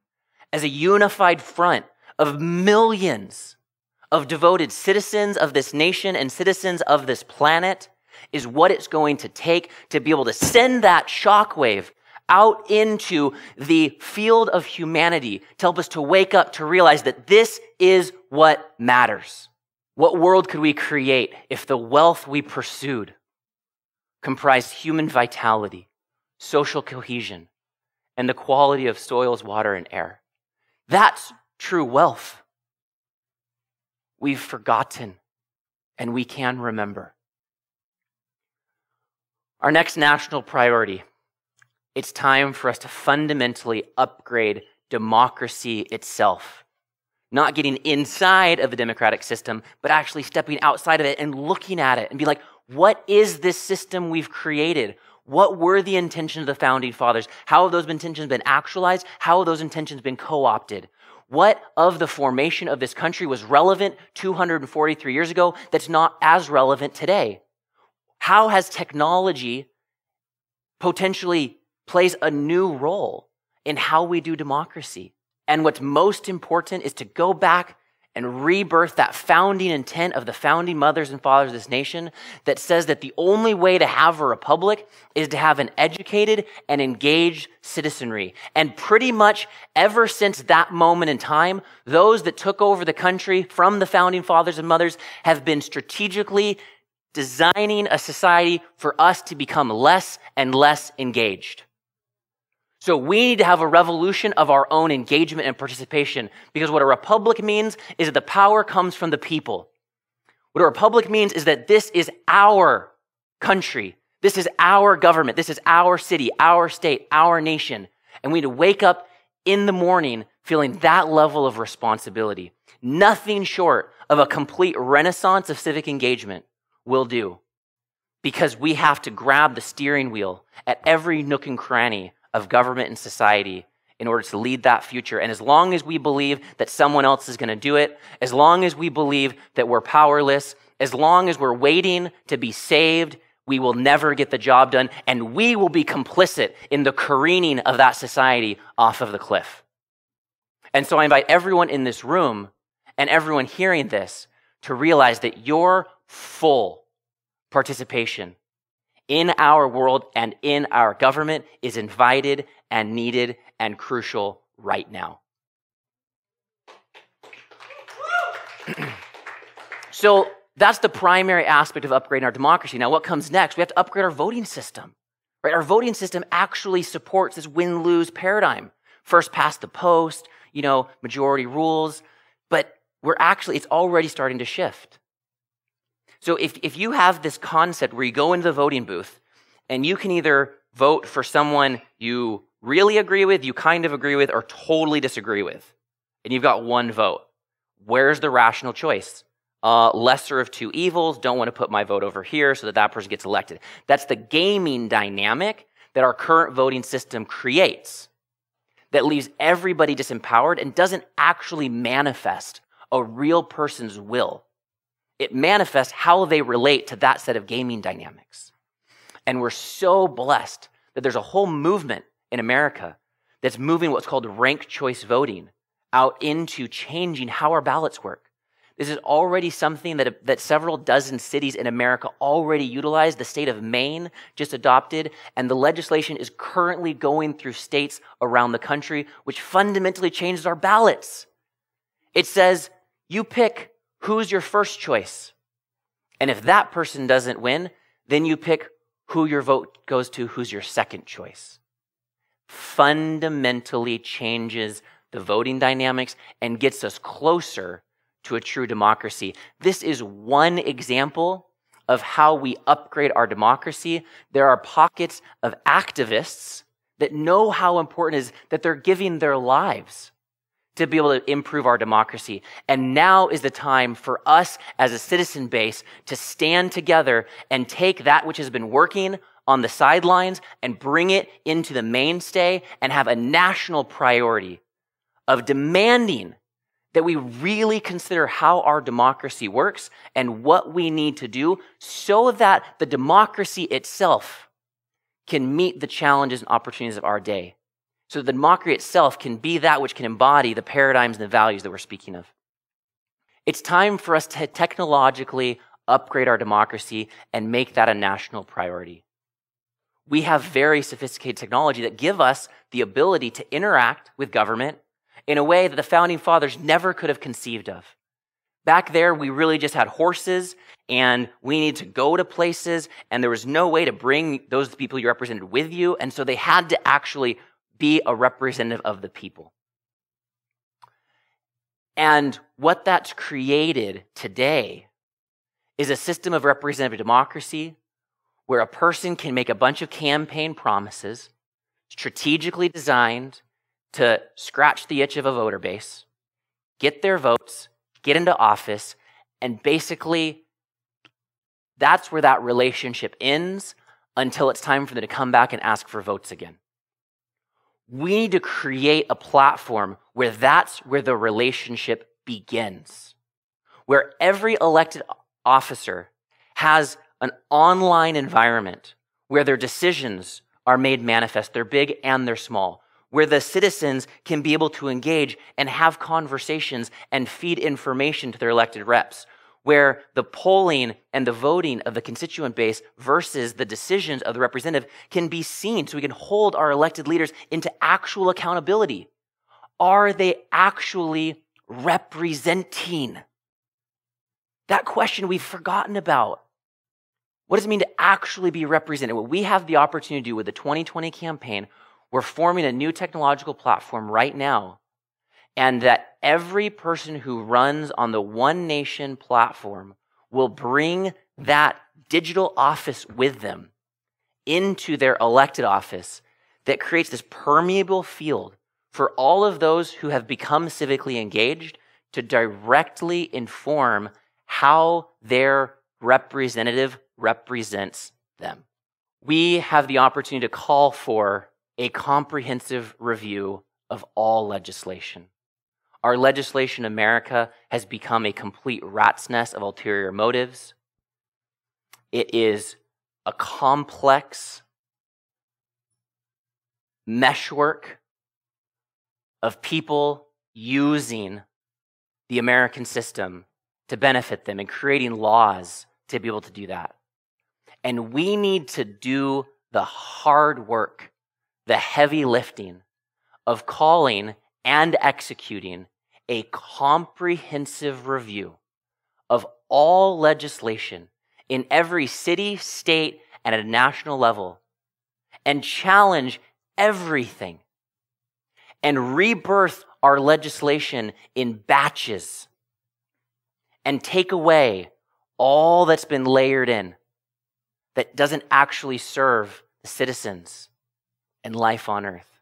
A: as a unified front of millions of devoted citizens of this nation and citizens of this planet is what it's going to take to be able to send that shockwave out into the field of humanity to help us to wake up, to realize that this is what matters. What world could we create if the wealth we pursued comprised human vitality, social cohesion, and the quality of soils, water, and air? That's true wealth. We've forgotten, and we can remember. Our next national priority. It's time for us to fundamentally upgrade democracy itself. Not getting inside of the democratic system, but actually stepping outside of it and looking at it and be like, what is this system we've created? What were the intentions of the founding fathers? How have those intentions been actualized? How have those intentions been co-opted? What of the formation of this country was relevant 243 years ago that's not as relevant today? How has technology potentially plays a new role in how we do democracy? And what's most important is to go back and rebirth that founding intent of the founding mothers and fathers of this nation that says that the only way to have a republic is to have an educated and engaged citizenry. And pretty much ever since that moment in time, those that took over the country from the founding fathers and mothers have been strategically designing a society for us to become less and less engaged. So we need to have a revolution of our own engagement and participation, because what a republic means is that the power comes from the people. What a republic means is that this is our country. This is our government. This is our city, our state, our nation. And we need to wake up in the morning feeling that level of responsibility. Nothing short of a complete renaissance of civic engagement will do, because we have to grab the steering wheel at every nook and cranny of government and society in order to lead that future. And as long as we believe that someone else is going to do it, as long as we believe that we're powerless, as long as we're waiting to be saved, we will never get the job done, and we will be complicit in the careening of that society off of the cliff. And so I invite everyone in this room and everyone hearing this to realize that your full participation in our world and in our government is invited and needed and crucial right now. So that's the primary aspect of upgrading our democracy. Now, what comes next? We have to upgrade our voting system. Right? Our voting system actually supports this win-lose paradigm. First past the post, majority rules, but it's already starting to shift. So if you have this concept where you go into the voting booth and you can either vote for someone you really agree with, you kind of agree with, or totally disagree with, and you've got one vote, where's the rational choice? Lesser of two evils, don't want to put my vote over here so that person gets elected. That's the gaming dynamic that our current voting system creates that leaves everybody disempowered and doesn't actually manifest a real person's will. It manifests how they relate to that set of gaming dynamics. And we're so blessed that there's a whole movement in America that's moving what's called ranked choice voting out into changing how our ballots work. This is already something that several dozen cities in America already utilize. The state of Maine just adopted, and the legislation is currently going through states around the country, which fundamentally changes our ballots. It says, you pick who's your first choice. And if that person doesn't win, then you pick who your vote goes to, who's your second choice. Fundamentally changes the voting dynamics and gets us closer to a true democracy. This is one example of how we upgrade our democracy. There are pockets of activists that know how important it is that they're giving their lives to be able to improve our democracy. And now is the time for us as a citizen base to stand together and take that which has been working on the sidelines and bring it into the mainstay and have a national priority of demanding that we really consider how our democracy works and what we need to do so that the democracy itself can meet the challenges and opportunities of our day. So the democracy itself can be that which can embody the paradigms and the values that we're speaking of. It's time for us to technologically upgrade our democracy and make that a national priority. We have very sophisticated technology that give us the ability to interact with government in a way that the founding fathers never could have conceived of. Back there, we really just had horses, and we needed to go to places, and there was no way to bring those people you represented with you, and so they had to actually be a representative of the people. And what that's created today is a system of representative democracy where a person can make a bunch of campaign promises strategically designed to scratch the itch of a voter base, get their votes, get into office, and basically that's where that relationship ends until it's time for them to come back and ask for votes again. We need to create a platform where that's where the relationship begins, where every elected officer has an online environment where their decisions are made manifest, they're big and they're small, where the citizens can be able to engage and have conversations and feed information to their elected reps, where the polling and the voting of the constituent base versus the decisions of the representative can be seen so we can hold our elected leaders into actual accountability. Are they actually representing? That question we've forgotten about. What does it mean to actually be represented? What we have the opportunity to do with the 2020 campaign, we're forming a new technological platform right now, and that every person who runs on the One Nation platform will bring that digital office with them into their elected office that creates this permeable field for all of those who have become civically engaged to directly inform how their representative represents them. We have the opportunity to call for a comprehensive review of all legislation. Our legislation in America has become a complete rat's nest of ulterior motives. It is a complex meshwork of people using the American system to benefit them and creating laws to be able to do that. And we need to do the hard work, the heavy lifting of calling and executing a comprehensive review of all legislation in every city, state, and at a national level, and challenge everything and rebirth our legislation in batches and take away all that's been layered in that doesn't actually serve the citizens and life on earth.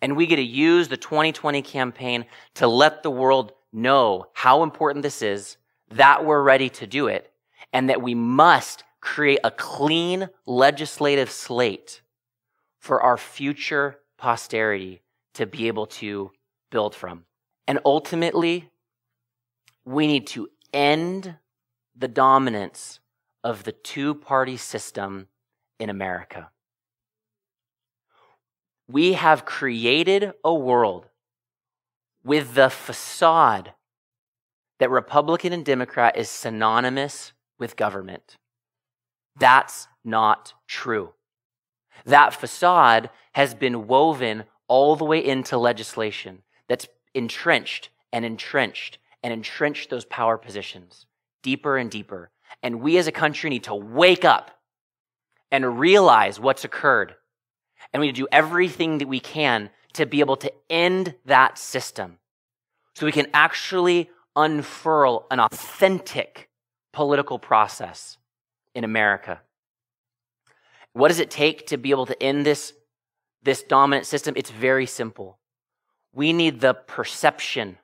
A: And we get to use the 2020 campaign to let the world know how important this is, that we're ready to do it, and that we must create a clean legislative slate for our future posterity to be able to build from. And ultimately, we need to end the dominance of the two-party system in America. We have created a world with the facade that Republican and Democrat is synonymous with government. That's not true. That facade has been woven all the way into legislation that's entrenched and entrenched and entrenched those power positions deeper and deeper. And we as a country need to wake up and realize what's occurred. And we need to do everything that we can to be able to end that system so we can actually unfurl an authentic political process in America. What does it take to be able to end this dominant system? It's very simple. We need the perception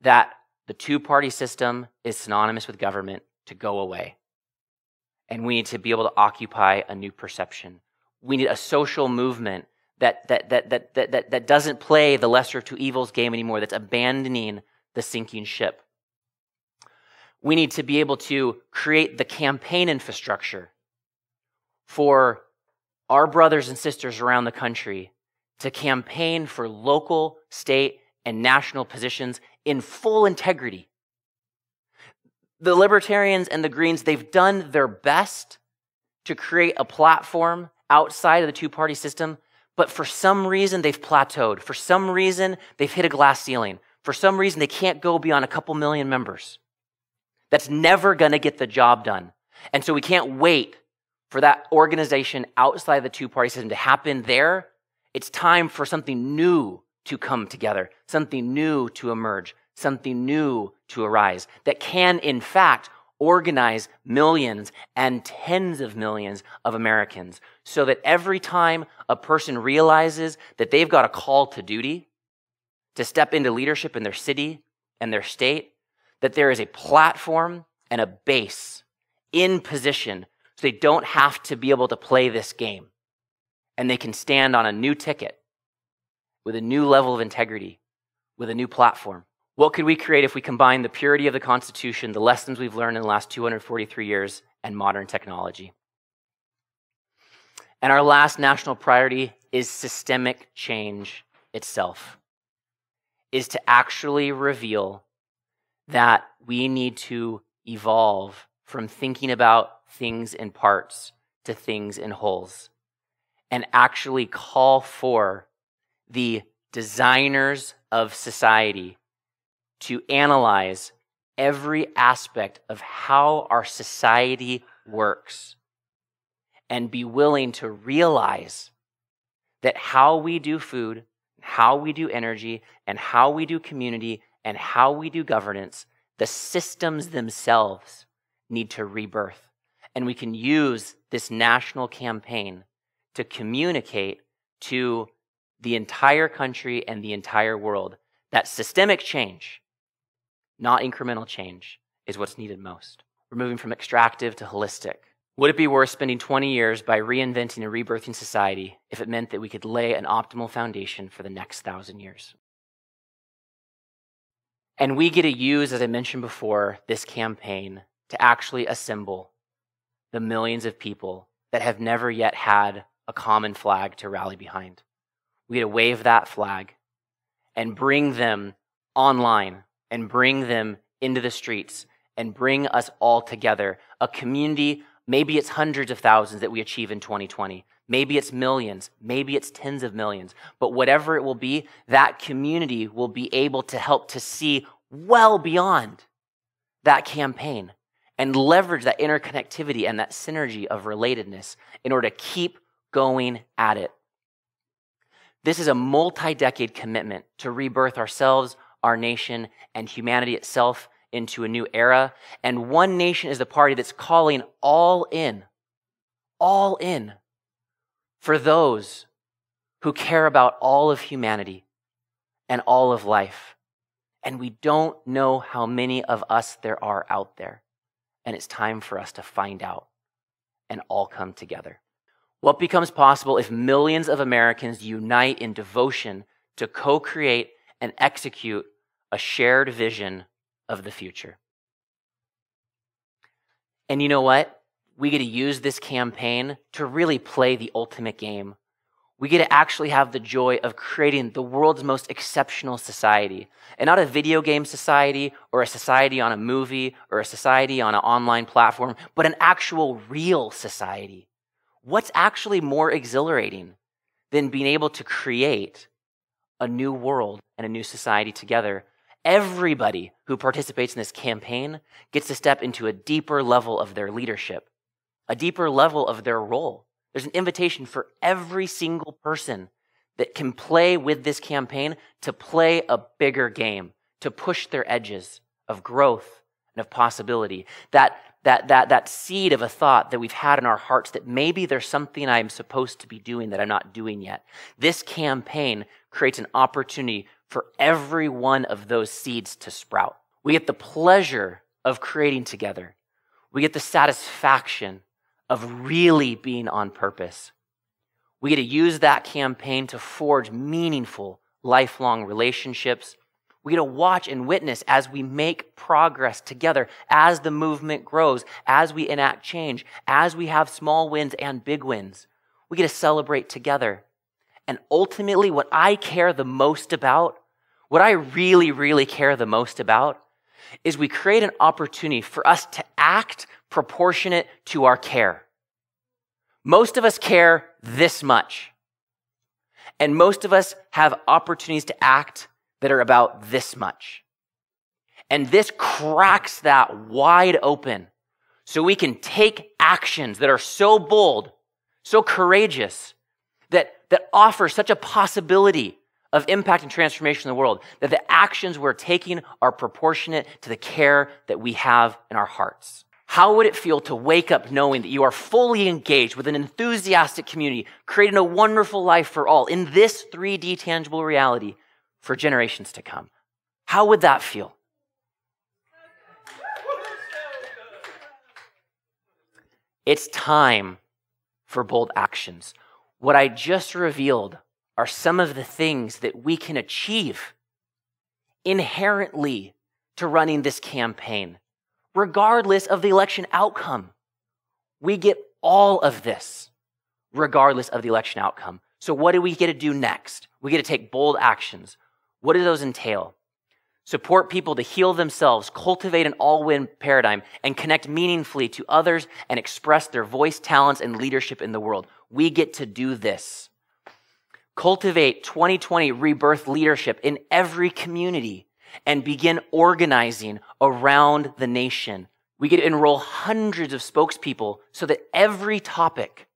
A: that the two-party system is synonymous with government to go away. And we need to be able to occupy a new perception. We need a social movement that doesn't play the lesser of two evils game anymore, that's abandoning the sinking ship. We need to be able to create the campaign infrastructure for our brothers and sisters around the country to campaign for local, state, and national positions in full integrity. The Libertarians and the Greens, they've done their best to create a platform outside of the two-party system, but for some reason they've plateaued. For some reason they've hit a glass ceiling. For some reason they can't go beyond a couple million members. That's never going to get the job done. And so we can't wait for that organization outside the two-party system to happen there. It's time for something new to come together, something new to emerge, something new to arise that can, in fact, organize millions and tens of millions of Americans so that every time a person realizes that they've got a call to duty to step into leadership in their city and their state, that there is a platform and a base in position so they don't have to be able to play this game. And they can stand on a new ticket with a new level of integrity, with a new platform. What could we create if we combine the purity of the Constitution, the lessons we've learned in the last 243 years, and modern technology? And our last national priority is systemic change itself, is to actually reveal that we need to evolve from thinking about things in parts to things in wholes, and actually call for the designers of society to analyze every aspect of how our society works and be willing to realize that how we do food, how we do energy, and how we do community, and how we do governance, the systems themselves need to rebirth. And we can use this national campaign to communicate to the entire country and the entire world that systemic change, not incremental change, is what's needed most. We're moving from extractive to holistic. Would it be worth spending 20 years by reinventing and rebirthing society if it meant that we could lay an optimal foundation for the next 1,000 years? And we get to use, as I mentioned before, this campaign to actually assemble the millions of people that have never yet had a common flag to rally behind. We get to wave that flag and bring them online and bring them into the streets and bring us all together. A community, maybe it's hundreds of thousands that we achieve in 2020. Maybe it's millions. Maybe it's tens of millions. But whatever it will be, that community will be able to help to see well beyond that campaign and leverage that interconnectivity and that synergy of relatedness in order to keep going at it. This is a multi-decade commitment to rebirth ourselves, our nation, and humanity itself into a new era. And One Nation is the party that's calling all in for those who care about all of humanity and all of life. And we don't know how many of us there are out there. And it's time for us to find out and all come together. What becomes possible if millions of Americans unite in devotion to co-create and execute a shared vision of the future? And you know what? We get to use this campaign to really play the ultimate game. We get to actually have the joy of creating the world's most exceptional society. And not a video game society or a society on a movie or a society on an online platform, but an actual real society. What's actually more exhilarating than being able to create a new world and a new society together? Everybody who participates in this campaign gets to step into a deeper level of their leadership, a deeper level of their role. There's an invitation for every single person that can play with this campaign to play a bigger game, to push their edges of growth and of possibility. That seed of a thought that we've had in our hearts that maybe there's something I'm supposed to be doing that I'm not doing yet. This campaign creates an opportunity for every one of those seeds to sprout. We get the pleasure of creating together. We get the satisfaction of really being on purpose. We get to use that campaign to forge meaningful, lifelong relationships. We get to watch and witness as we make progress together, as the movement grows, as we enact change, as we have small wins and big wins. We get to celebrate together. And ultimately, what I care the most about, what I really, really care the most about, is we create an opportunity for us to act proportionate to our care. Most of us care this much. And most of us have opportunities to act that are about this much. And this cracks that wide open so we can take actions that are so bold, so courageous, that offer such a possibility of impact and transformation in the world, that the actions we're taking are proportionate to the care that we have in our hearts. How would it feel to wake up knowing that you are fully engaged with an enthusiastic community, creating a wonderful life for all in this 3D tangible reality for generations to come? How would that feel? It's time for bold actions. What I just revealed are some of the things that we can achieve inherently to running this campaign, regardless of the election outcome. We get all of this, regardless of the election outcome. So what do we get to do next? We get to take bold actions. What do those entail? Support people to heal themselves, cultivate an all-win paradigm, and connect meaningfully to others and express their voice, talents, and leadership in the world. We get to do this. Cultivate 2020 Rebirth leadership in every community and begin organizing around the nation. We get to enroll hundreds of spokespeople so that every topic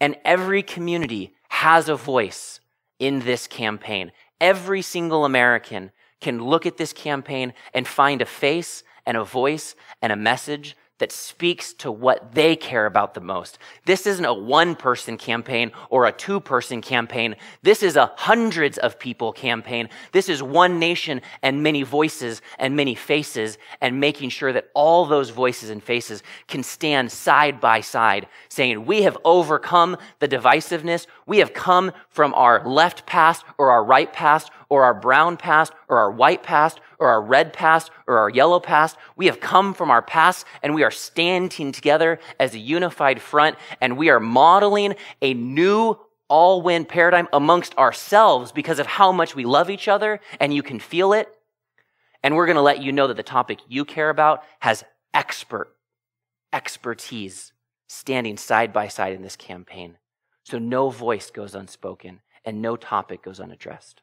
A: and every community has a voice in this campaign. Every single American can look at this campaign and find a face and a voice and a message that speaks to what they care about the most. This isn't a one-person campaign or a two-person campaign. This is a hundreds of people campaign. This is one nation and many voices and many faces, and making sure that all those voices and faces can stand side by side, saying, we have overcome the divisiveness. We have come from our left past or our right past or our brown past or our white past or our red past or our yellow past. We have come from our past, and we are standing together as a unified front, and we are modeling a new all-win paradigm amongst ourselves because of how much we love each other, and you can feel it. And we're going to let you know that the topic you care about has expertise standing side by side in this campaign. So no voice goes unspoken and no topic goes unaddressed.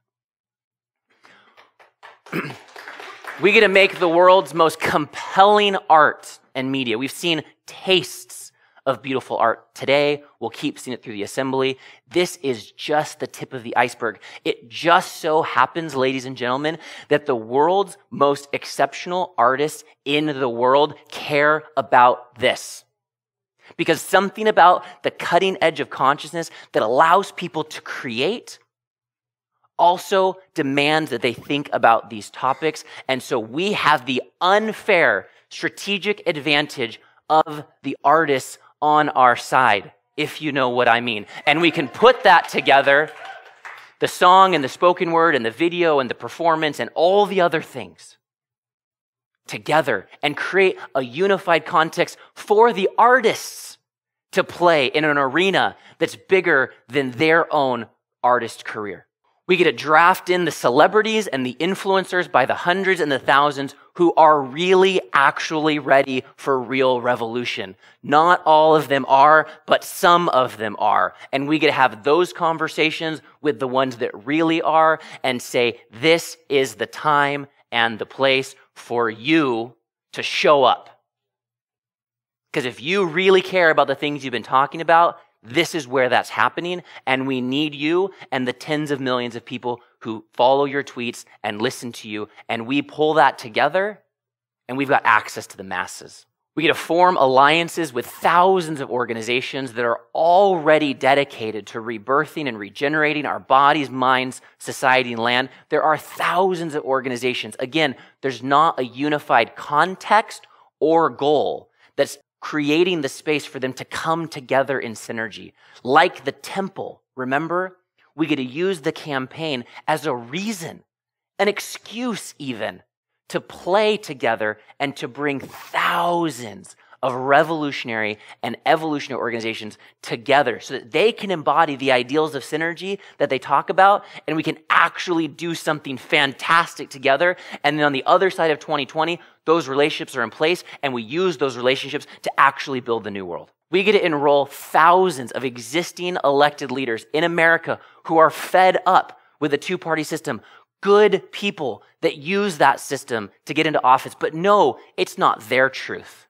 A: We get to make the world's most compelling art and media. We've seen tastes of beautiful art today. We'll keep seeing it through the assembly. This is just the tip of the iceberg. It just so happens, ladies and gentlemen, that the world's most exceptional artists in the world care about this. Because something about the cutting edge of consciousness that allows people to create also demands that they think about these topics. And so we have the unfair strategic advantage of the artists on our side, if you know what I mean. And we can put that together, the song and the spoken word and the video and the performance and all the other things together and create a unified context for the artists to play in an arena that's bigger than their own artist career. We get to draft in the celebrities and the influencers by the hundreds and the thousands who are really actually ready for real revolution. Not all of them are, but some of them are. And we get to have those conversations with the ones that really are and say, this is the time and the place for you to show up. Because if you really care about the things you've been talking about, this is where that's happening, and we need you and the tens of millions of people who follow your tweets and listen to you, and we pull that together, and we've got access to the masses. We get to form alliances with thousands of organizations that are already dedicated to rebirthing and regenerating our bodies, minds, society, and land. There are thousands of organizations. Again, there's not a unified context or goal that's creating the space for them to come together in synergy. Like the temple, remember? We get to use the campaign as a reason, an excuse even, to play together and to bring thousands of revolutionary and evolutionary organizations together so that they can embody the ideals of synergy that they talk about, and we can actually do something fantastic together. And then on the other side of 2020, those relationships are in place, and we use those relationships to actually build the new world. We get to enroll thousands of existing elected leaders in America who are fed up with the two-party system. Good people that use that system to get into office, but no, it's not their truth.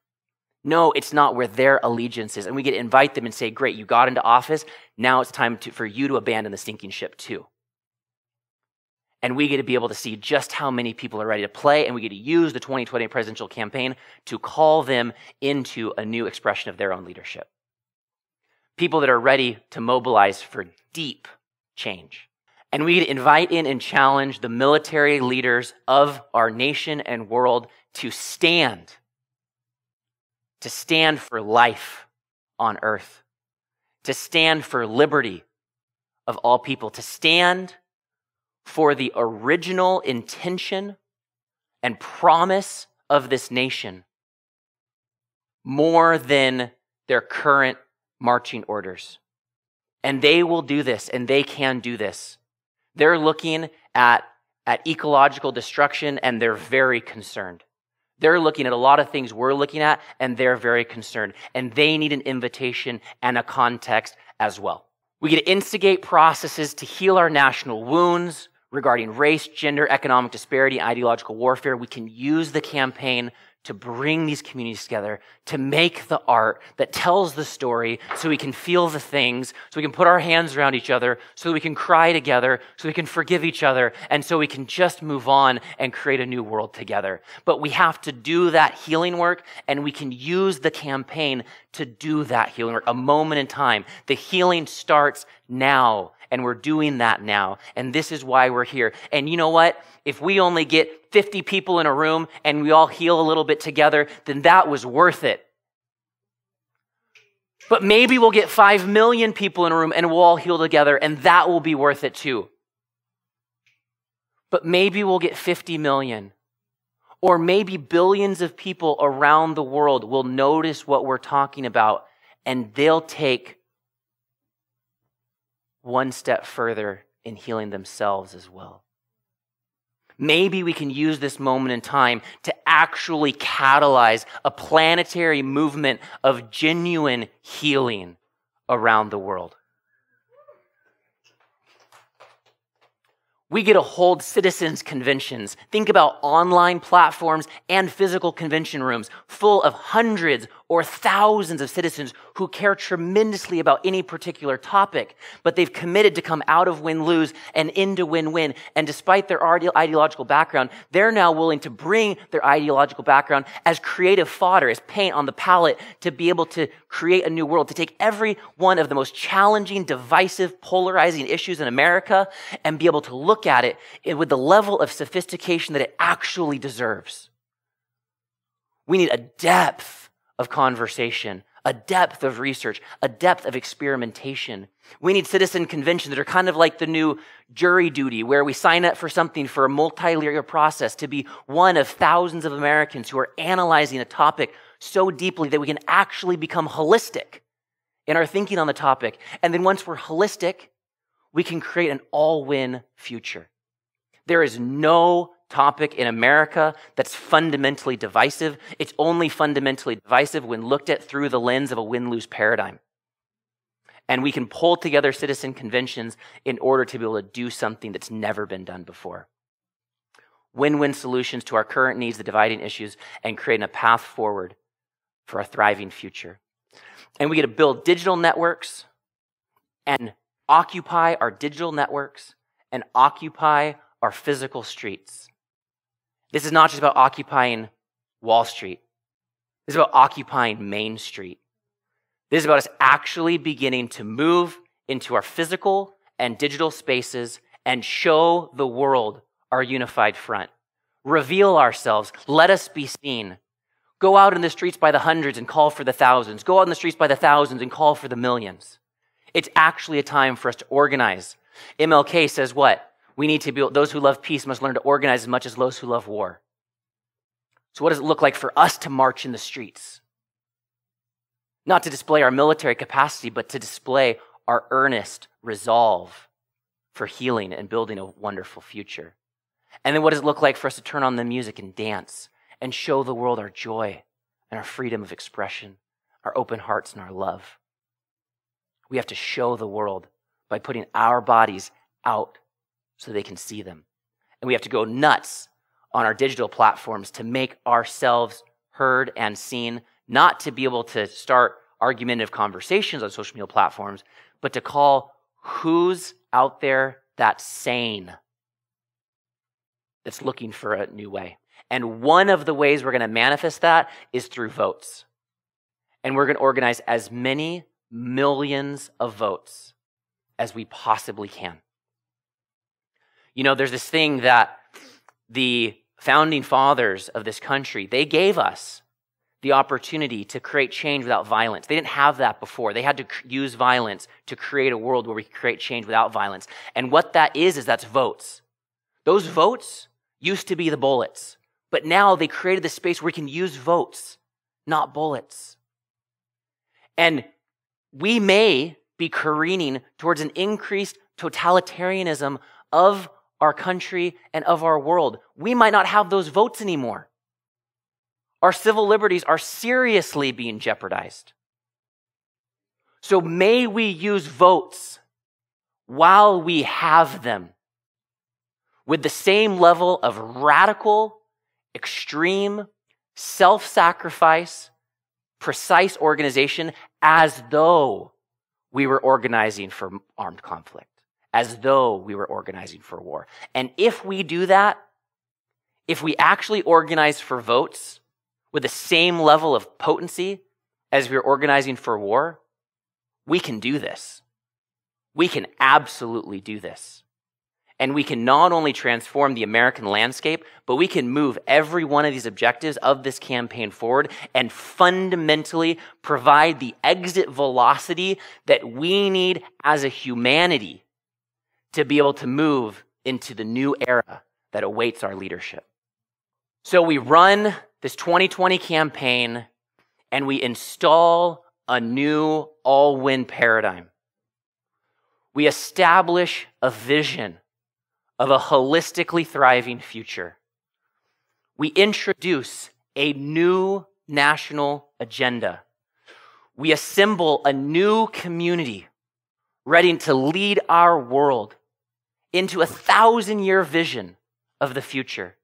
A: No, it's not where their allegiance is. And we get to invite them and say, great, you got into office. Now it's time for you to abandon the sinking ship too. And we get to be able to see just how many people are ready to play, and we get to use the 2020 presidential campaign to call them into a new expression of their own leadership. People that are ready to mobilize for deep change. And we get to invite in and challenge the military leaders of our nation and world to stand for life on earth, to stand for liberty of all people, to stand for the original intention and promise of this nation more than their current marching orders. And they will do this, and they can do this. They're looking at ecological destruction, and they're very concerned. They're looking at a lot of things we're looking at, and they're very concerned. And they need an invitation and a context as well. We get to instigate processes to heal our national wounds regarding race, gender, economic disparity, ideological warfare. We can use the campaign to bring these communities together, to make the art that tells the story so we can feel the things, so we can put our hands around each other, so we can cry together, so we can forgive each other, and so we can just move on and create a new world together. But we have to do that healing work, and we can use the campaign to do that healing work, a moment in time. The healing starts now, and we're doing that now, and this is why we're here. And you know what? If we only get 50 people in a room and we all heal a little bit together, then that was worth it. But maybe we'll get 5 million people in a room and we'll all heal together, and that will be worth it too. But maybe we'll get 50 million, or maybe billions of people around the world will notice what we're talking about, and they'll take one step further in healing themselves as well. Maybe we can use this moment in time to actually catalyze a planetary movement of genuine healing around the world. We get to hold citizens' conventions. Think about online platforms and physical convention rooms full of hundreds or thousands of citizens who care tremendously about any particular topic, but they've committed to come out of win-lose and into win-win. And despite their ideological background, they're now willing to bring their ideological background as creative fodder, as paint on the palette, to be able to create a new world, to take every one of the most challenging, divisive, polarizing issues in America and be able to look at it with the level of sophistication that it actually deserves. We need a depth of conversation, a depth of research, a depth of experimentation. We need citizen conventions that are kind of like the new jury duty, where we sign up for something for a multi-layer process to be one of thousands of Americans who are analyzing a topic so deeply that we can actually become holistic in our thinking on the topic. And then once we're holistic, we can create an all-win future. There is no topic in America that's fundamentally divisive. It's only fundamentally divisive when looked at through the lens of a win-lose paradigm. And we can pull together citizen conventions in order to be able to do something that's never been done before. Win-win solutions to our current needs, the dividing issues, and creating a path forward for a thriving future. And we get to build digital networks and occupy our digital networks and occupy our physical streets. This is not just about occupying Wall Street. This is about occupying Main Street. This is about us actually beginning to move into our physical and digital spaces and show the world our unified front. Reveal ourselves. Let us be seen. Go out in the streets by the hundreds and call for the thousands. Go out in the streets by the thousands and call for the millions. It's actually a time for us to organize. MLK says what? We need to be, those who love peace must learn to organize as much as those who love war. So what does it look like for us to march in the streets? Not to display our military capacity, but to display our earnest resolve for healing and building a wonderful future. And then what does it look like for us to turn on the music and dance and show the world our joy and our freedom of expression, our open hearts and our love? We have to show the world by putting our bodies out so they can see them. And we have to go nuts on our digital platforms to make ourselves heard and seen, not to be able to start argumentative conversations on social media platforms, but to call who's out there that's sane that's looking for a new way. And one of the ways we're going to manifest that is through votes. And we're going to organize as many millions of votes as we possibly can. You know, there's this thing that the founding fathers of this country, they gave us the opportunity to create change without violence. They didn't have that before. They had to use violence to create a world where we could create change without violence. And what that is that's votes. Those votes used to be the bullets, but now they created the space where we can use votes, not bullets. And we may be careening towards an increased totalitarianism of our country and of our world. We might not have those votes anymore. Our civil liberties are seriously being jeopardized. So may we use votes while we have them with the same level of radical, extreme, self-sacrifice, precise organization as though we were organizing for armed conflict, as though we were organizing for war. And if we do that, if we actually organize for votes with the same level of potency as we're organizing for war, we can do this. We can absolutely do this. And we can not only transform the American landscape, but we can move every one of these objectives of this campaign forward and fundamentally provide the exit velocity that we need as a humanity to be able to move into the new era that awaits our leadership. So we run this 2020 campaign and we install a new all-win paradigm. We establish a vision of a holistically thriving future. We introduce a new national agenda. We assemble a new community ready to lead our world into a 1,000-year vision of the future.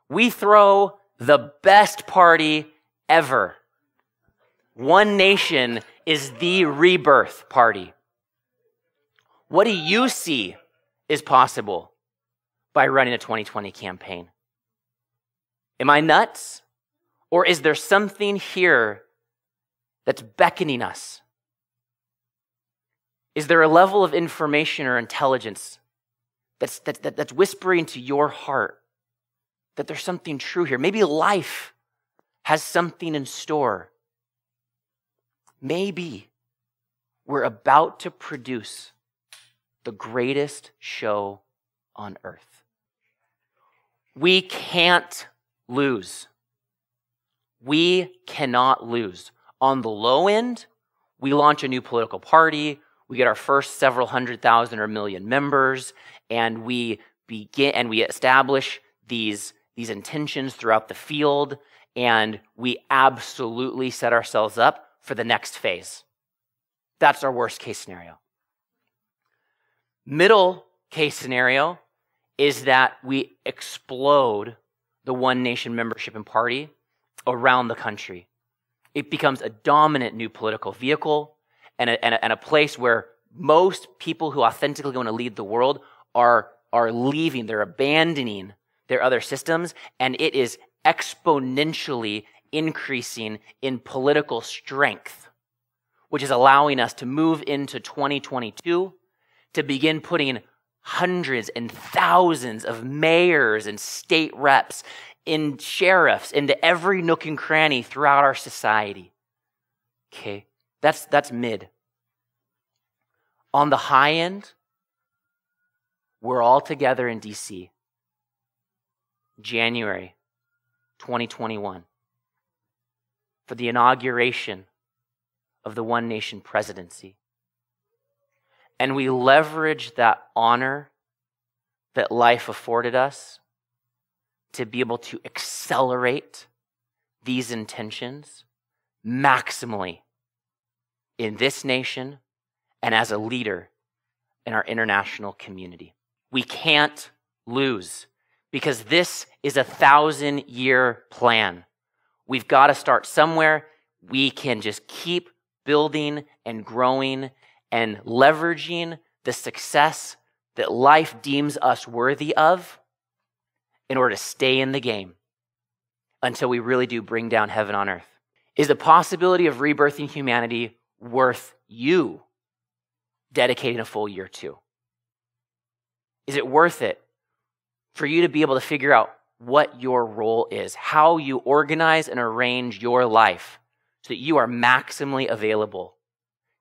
A: We throw the best party ever. One Nation is the Rebirth party. What do you see is possible by running a 2020 campaign? Am I nuts? Or is there something here that's beckoning us? Is there a level of information or intelligence that's whispering to your heart that there's something true here? Maybe life has something in store. Maybe we're about to produce the greatest show on earth. We can't lose. We cannot lose. On the low end, we launch a new political party, we get our first several 100,000 or million members, and we establish these intentions throughout the field, and we absolutely set ourselves up for the next phase. That's our worst case scenario. Middle case scenario is that we explode the One Nation membership and party around the country. It becomes a dominant new political vehicle and a place where most people who authentically want to lead the world are leaving, they're abandoning their other systems, and it is exponentially increasing in political strength, which is allowing us to move into 2022 to begin putting hundreds and thousands of mayors and state reps and sheriffs into every nook and cranny throughout our society. Okay, that's mid. On the high end, we're all together in DC, January 2021, for the inauguration of the One Nation presidency. And we leverage that honor that life afforded us to be able to accelerate these intentions maximally in this nation and as a leader in our international community. We can't lose because this is a 1,000-year plan. We've got to start somewhere. We can just keep building and growing and leveraging the success that life deems us worthy of, in order to stay in the game until we really do bring down heaven on earth? Is the possibility of rebirthing humanity worth you dedicating a full year to? Is it worth it for you to be able to figure out what your role is, how you organize and arrange your life so that you are maximally available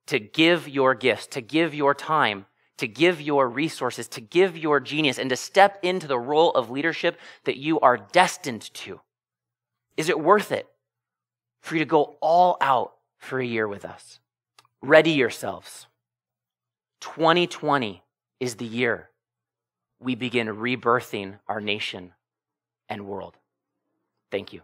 A: to give your gifts, to give your time, to give your resources, to give your genius, and to step into the role of leadership that you are destined to? Is it worth it for you to go all out for a year with us? Ready yourselves. 2020 is the year we begin rebirthing our nation and world. Thank you.